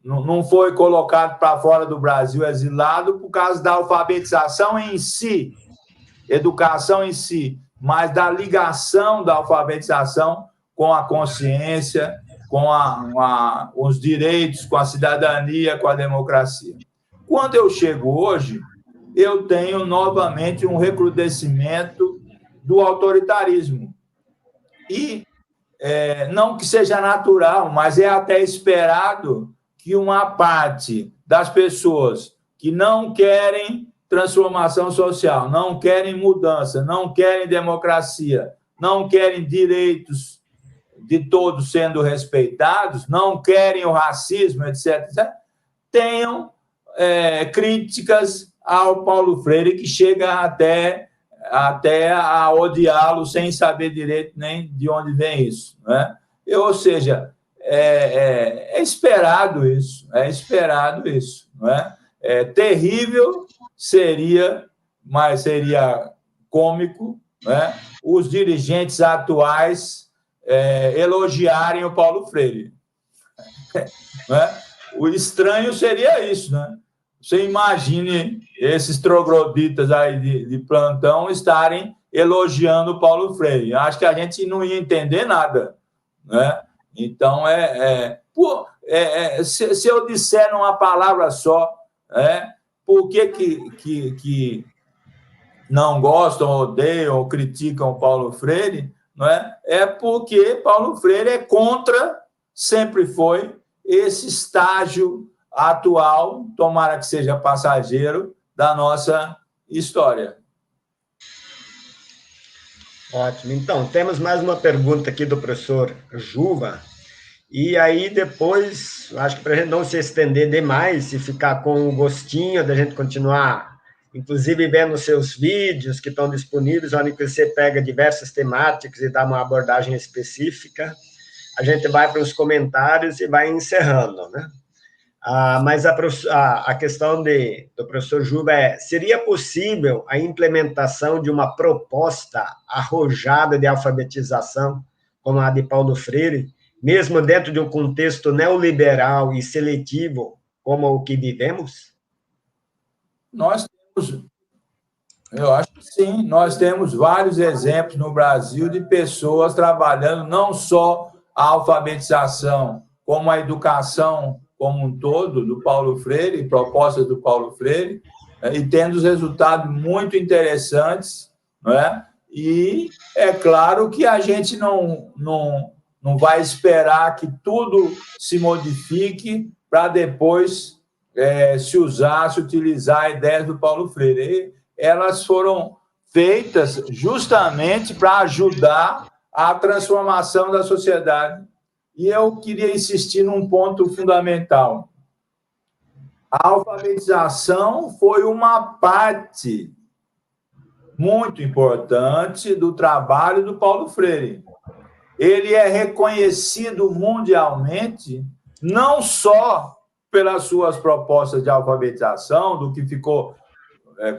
Speaker 3: Não foi colocado para fora do Brasil exilado por causa da alfabetização em si, educação em si, mas da ligação da alfabetização com a consciência, com os direitos, com a cidadania, com a democracia. Quando eu chego hoje, eu tenho novamente um recrudescimento do autoritarismo. E não que seja natural, mas é até esperado que uma parte das pessoas que não querem transformação social, não querem mudança, não querem democracia, não querem direitos de todos sendo respeitados, não querem o racismo, etc., tenham críticas ao Paulo Freire, que chega até a odiá-lo sem saber direito nem de onde vem isso, né? Ou seja, é esperado isso, não é? Terrível seria, mas seria cômico, né? Os dirigentes atuais elogiarem o Paulo Freire, né? O estranho seria isso, né? Você imagine esses trogloditas aí de plantão estarem elogiando o Paulo Freire. Acho que a gente não ia entender nada, né? Então, se eu disser numa palavra só, por que não gostam, odeiam ou criticam o Paulo Freire, não é? É porque Paulo Freire é contra, sempre foi, esse estágio atual, tomara que seja passageiro, da nossa história.
Speaker 2: Ótimo. Então, temos mais uma pergunta aqui do professor Juva. E aí, depois, acho que para a gente não se estender demais e ficar com o gostinho da gente continuar, inclusive vendo seus vídeos que estão disponíveis, onde você pega diversas temáticas e dá uma abordagem específica, a gente vai para os comentários e vai encerrando, né? Mas a questão do professor Juba seria possível a implementação de uma proposta arrojada de alfabetização, como a de Paulo Freire, mesmo dentro de um contexto neoliberal e seletivo como o que vivemos?
Speaker 3: Nós temos, eu acho que sim, nós temos vários exemplos no Brasil de pessoas trabalhando não só a alfabetização, como a educação como um todo, do Paulo Freire, propostas do Paulo Freire, e tendo resultados muito interessantes, não é? E é claro que a gente não vai esperar que tudo se modifique para depois se utilizar ideias do Paulo Freire. E elas foram feitas justamente para ajudar a transformação da sociedade. E eu queria insistir num ponto fundamental. A alfabetização foi uma parte muito importante do trabalho do Paulo Freire. Ele é reconhecido mundialmente não só pelas suas propostas de alfabetização, do que ficou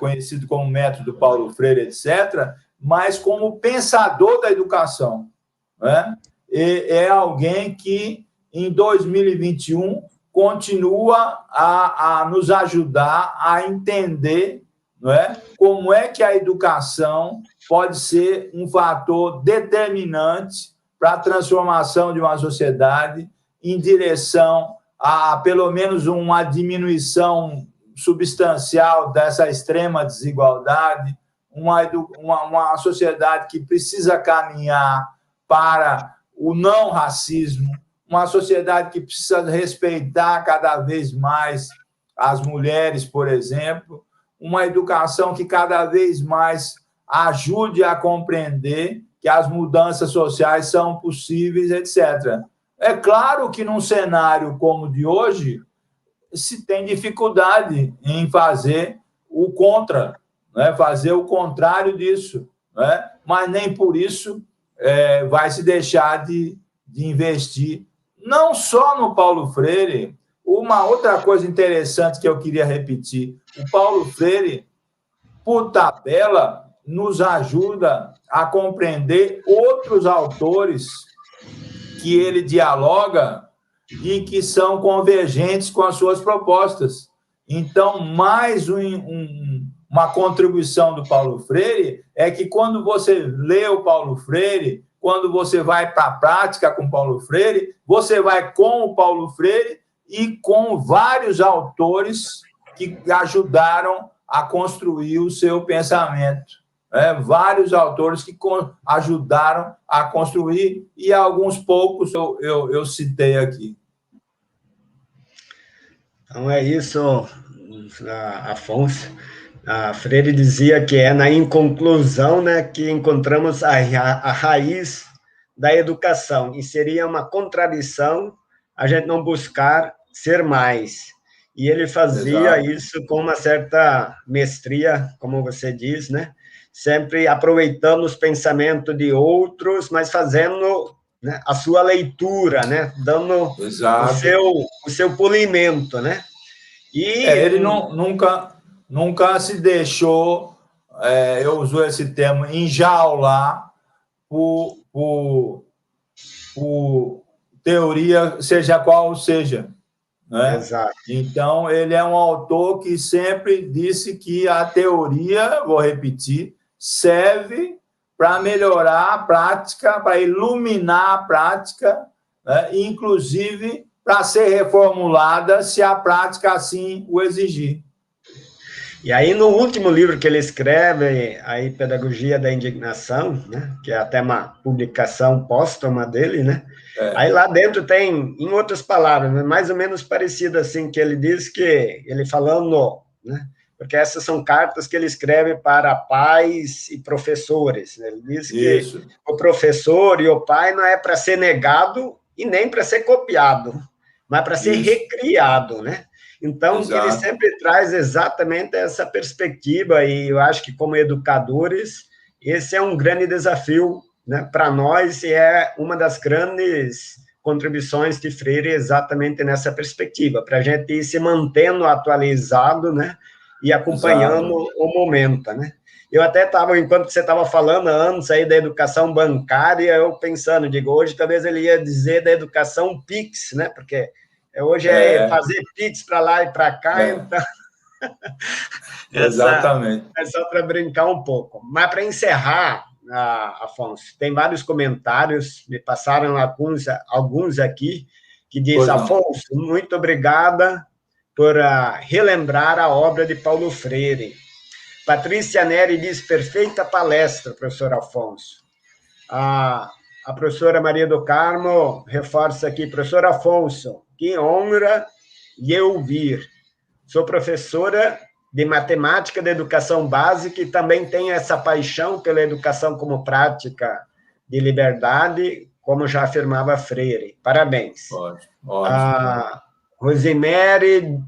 Speaker 3: conhecido como método Paulo Freire, etc., mas como pensador da educação, né? É alguém que, em 2021, continua a nos ajudar a entender, não é, como é que a educação pode ser um fator determinante para a transformação de uma sociedade em direção a, pelo menos, uma diminuição substancial dessa extrema desigualdade, uma sociedade que precisa caminhar para o não racismo, uma sociedade que precisa respeitar cada vez mais as mulheres, por exemplo, uma educação que cada vez mais ajude a compreender que as mudanças sociais são possíveis, etc. É claro que num cenário como o de hoje, se tem dificuldade em fazer o contra, né? Fazer o contrário disso, né? Mas nem por isso vai se deixar de investir, não só no Paulo Freire. Uma outra coisa interessante que eu queria repetir, o Paulo Freire, por tabela, nos ajuda a compreender outros autores que ele dialoga e que são convergentes com as suas propostas. Então, mais uma contribuição do Paulo Freire é que quando você lê o Paulo Freire, quando você vai para a prática com o Paulo Freire, você vai com o Paulo Freire e com vários autores que ajudaram a construir o seu pensamento. Vários autores que ajudaram a construir, e alguns poucos eu citei aqui.
Speaker 2: Então é isso, Afonso. A Freire dizia que é na inconclusão, né, que encontramos a raiz da educação, e seria uma contradição a gente não buscar ser mais. E ele fazia isso com uma certa mestria, como você diz, né? Sempre aproveitando os pensamentos de outros, mas fazendo, né, a sua leitura, né? Dando o seu polimento, né? E
Speaker 3: ele nunca se deixou, eu uso esse termo, enjaular por teoria, seja qual seja. Né?
Speaker 2: Exato.
Speaker 3: Então, ele é um autor que sempre disse que a teoria, vou repetir, serve para melhorar a prática, para iluminar a prática, né? Inclusive para ser reformulada se a prática assim o exigir.
Speaker 2: E aí, no último livro que ele escreve, aí, Pedagogia da Indignação, né, que é até uma publicação póstuma dele, né? Aí lá dentro tem, em outras palavras, mais ou menos parecido assim, que ele diz que, ele falando, né, porque essas são cartas que ele escreve para pais e professores, né? Ele diz que o professor e o pai não é para ser negado e nem para ser copiado, mas para ser recriado, né? Então, ele sempre traz exatamente essa perspectiva, e eu acho que, como educadores, esse é um grande desafio, né, para nós, e é uma das grandes contribuições de Freire exatamente nessa perspectiva, para a gente ir se mantendo atualizado, né, e acompanhando o momento, né? Eu até estava, enquanto você estava falando antes aí da educação bancária, eu pensando, digo, hoje talvez ele ia dizer da educação PIX, né? Porque hoje é fazer PIX para lá e para cá, então...
Speaker 3: Exatamente.
Speaker 2: É só para brincar um pouco. Mas para encerrar, Afonso, tem vários comentários, me passaram alguns aqui, que diz, Afonso, muito obrigada por relembrar a obra de Paulo Freire. Patrícia Neri diz, perfeita palestra, professor Afonso. A professora Maria do Carmo reforça aqui, professor Afonso, que honra lhe ouvir. Sou professora de matemática da educação básica e também tenho essa paixão pela educação como prática de liberdade, como já afirmava Freire. Parabéns.
Speaker 3: Ótimo.
Speaker 2: A Rosemary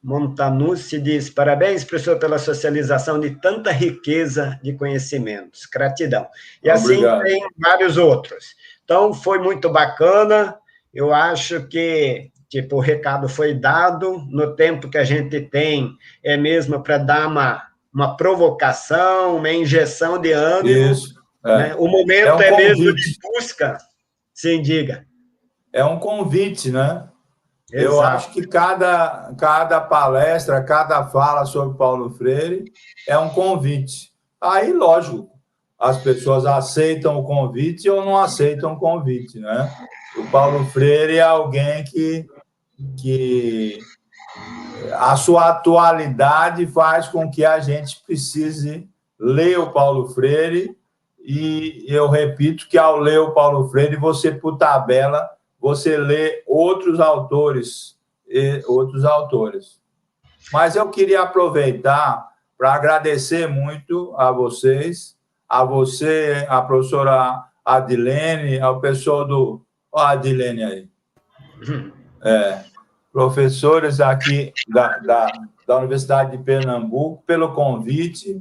Speaker 2: Montanucci diz, parabéns, professor, pela socialização de tanta riqueza de conhecimentos. Gratidão. E
Speaker 3: Obrigado.
Speaker 2: Assim tem vários outros. Então, foi muito bacana. Eu acho que o recado foi dado, no tempo que a gente tem, é mesmo para dar uma provocação, uma injeção de ânimo.
Speaker 3: Isso.
Speaker 2: Né? O momento é mesmo de busca. Sim, diga.
Speaker 3: É um convite, né?
Speaker 2: Exato.
Speaker 3: Eu acho que cada palestra, cada fala sobre Paulo Freire é um convite. Aí, lógico, as pessoas aceitam o convite ou não aceitam o convite, né? O Paulo Freire é alguém que a sua atualidade faz com que a gente precise ler o Paulo Freire, e eu repito que ao ler o Paulo Freire, você, por tabela, você lê outros autores. Mas eu queria aproveitar para agradecer muito a vocês, a você, a professora Adilene, ao pessoal do... Olha a Adilene aí. Professores aqui da Universidade de Pernambuco, pelo convite.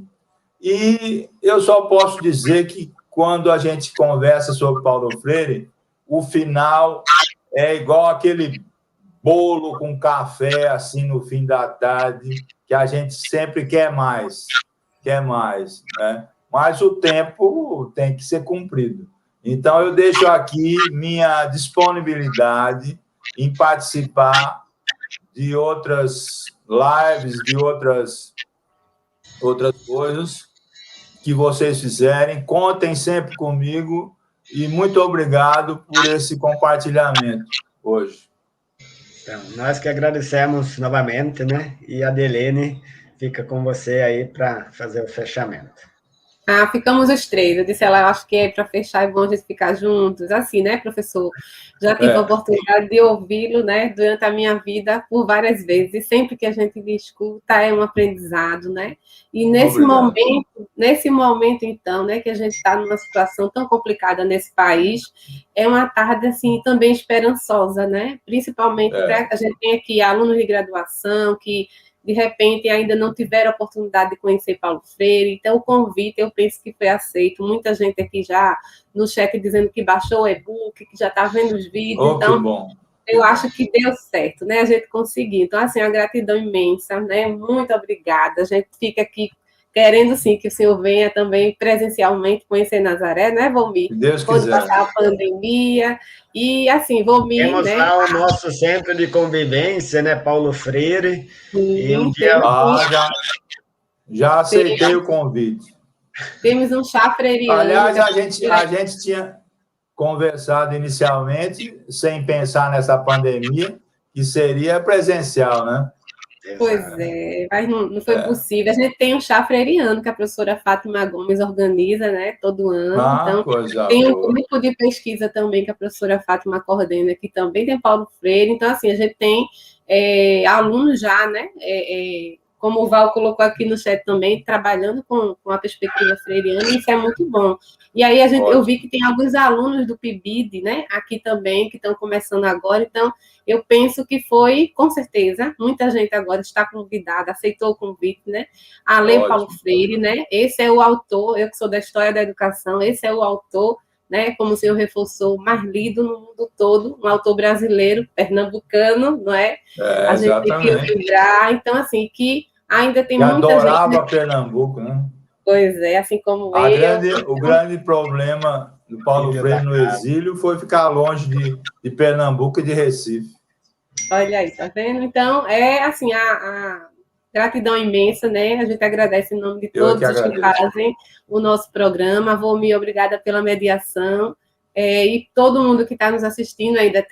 Speaker 3: E eu só posso dizer que, quando a gente conversa sobre Paulo Freire, o final é igual aquele bolo com café, assim, no fim da tarde, que a gente sempre quer mais, né? Mas o tempo tem que ser cumprido. Então, eu deixo aqui minha disponibilidade em participar de outras lives, de outras coisas que vocês fizerem. Contem sempre comigo e muito obrigado por esse compartilhamento hoje.
Speaker 2: Então, nós que agradecemos novamente, né? E a Adelene fica com você aí para fazer o fechamento.
Speaker 1: Ficamos os três. Eu disse a ela, eu acho que é para fechar, é bom a gente ficar juntos. Assim, né, professor? Já tive a oportunidade de ouvi-lo, né, durante a minha vida por várias vezes. E sempre que a gente escuta é um aprendizado, né? E nesse momento, então, né, que a gente está numa situação tão complicada nesse país, é uma tarde, assim, também esperançosa, né? Principalmente para a gente tem aqui alunos de graduação que de repente ainda não tiveram a oportunidade de conhecer Paulo Freire, então o convite eu penso que foi aceito, muita gente aqui já no chat dizendo que baixou o e-book, que já está vendo os vídeos, então
Speaker 3: que bom.
Speaker 1: Eu acho que deu certo, né, a gente conseguiu, então assim, uma gratidão imensa, né, muito obrigada, a gente fica aqui querendo, sim, que o senhor venha também presencialmente conhecer Nazaré, né, Volmir?
Speaker 3: Deus
Speaker 1: quando
Speaker 3: quiser.
Speaker 1: passar a pandemia, e assim, Volmir,
Speaker 2: temos
Speaker 1: né?
Speaker 2: lá o nosso centro de convivência, né, Paulo Freire,
Speaker 1: Sim,
Speaker 2: e um dia...
Speaker 3: já aceitei o convite.
Speaker 1: Temos um chá freiriano.
Speaker 3: Aliás, a gente tinha conversado inicialmente, sem pensar nessa pandemia, que seria presencial, né?
Speaker 1: Pois é, mas não foi possível. A gente tem um chá freiriano que a professora Fátima Gomes organiza, né, todo ano. Então, tem um grupo de pesquisa também que a professora Fátima coordena, que também tem Paulo Freire. Então, assim, a gente tem alunos já, né, como o Val colocou aqui no chat também, trabalhando com a perspectiva freiriana, e isso é muito bom. E aí eu vi que tem alguns alunos do PIBID, né, aqui também, que estão começando agora, então eu penso que foi, com certeza, muita gente agora está convidada, aceitou o convite, né, a ler Paulo Freire, né, esse é o autor, eu que sou da História da Educação, esse é o autor, né, como o senhor reforçou, mais lido no mundo todo, um autor brasileiro, pernambucano, não é? A gente tem que lembrar, então, assim, que Ainda tem
Speaker 3: Que
Speaker 1: muita gente...
Speaker 3: adorava Pernambuco, né?
Speaker 1: Pois é, assim como
Speaker 3: O grande problema do Paulo Freire no exílio foi ficar longe de Pernambuco e de Recife.
Speaker 1: Olha aí, tá vendo? Então, é assim, a gratidão imensa, né? A gente agradece em nome de todos os que fazem o nosso programa. Volmi, obrigada pela mediação. E todo mundo que está nos assistindo, ainda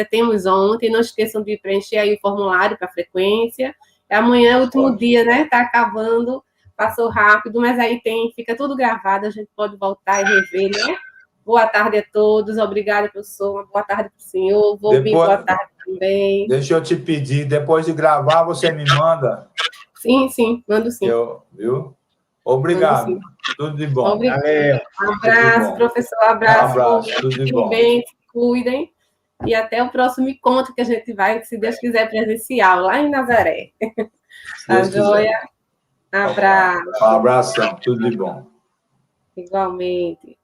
Speaker 1: temos ontem. Não esqueçam de preencher aí o formulário para a frequência. Amanhã é o último dia, né? Está acabando, passou rápido, mas aí fica tudo gravado, a gente pode voltar e rever, né? Boa tarde a todos, obrigada, professor. Boa tarde para o senhor. Boa tarde também.
Speaker 3: Deixa eu te pedir, depois de gravar, você me manda?
Speaker 1: Sim, mando sim.
Speaker 3: Viu? Obrigado.
Speaker 1: Sim.
Speaker 3: Tudo de bom.
Speaker 2: Valeu.
Speaker 1: Abraço, professor. Abraço.
Speaker 3: Tudo de bom.
Speaker 1: Bem, se cuidem. E até o próximo encontro que a gente vai, se Deus quiser, presencial, lá em Nazaré. Tá joia? Abraço.
Speaker 3: Um abração. Tudo de bom.
Speaker 1: Igualmente.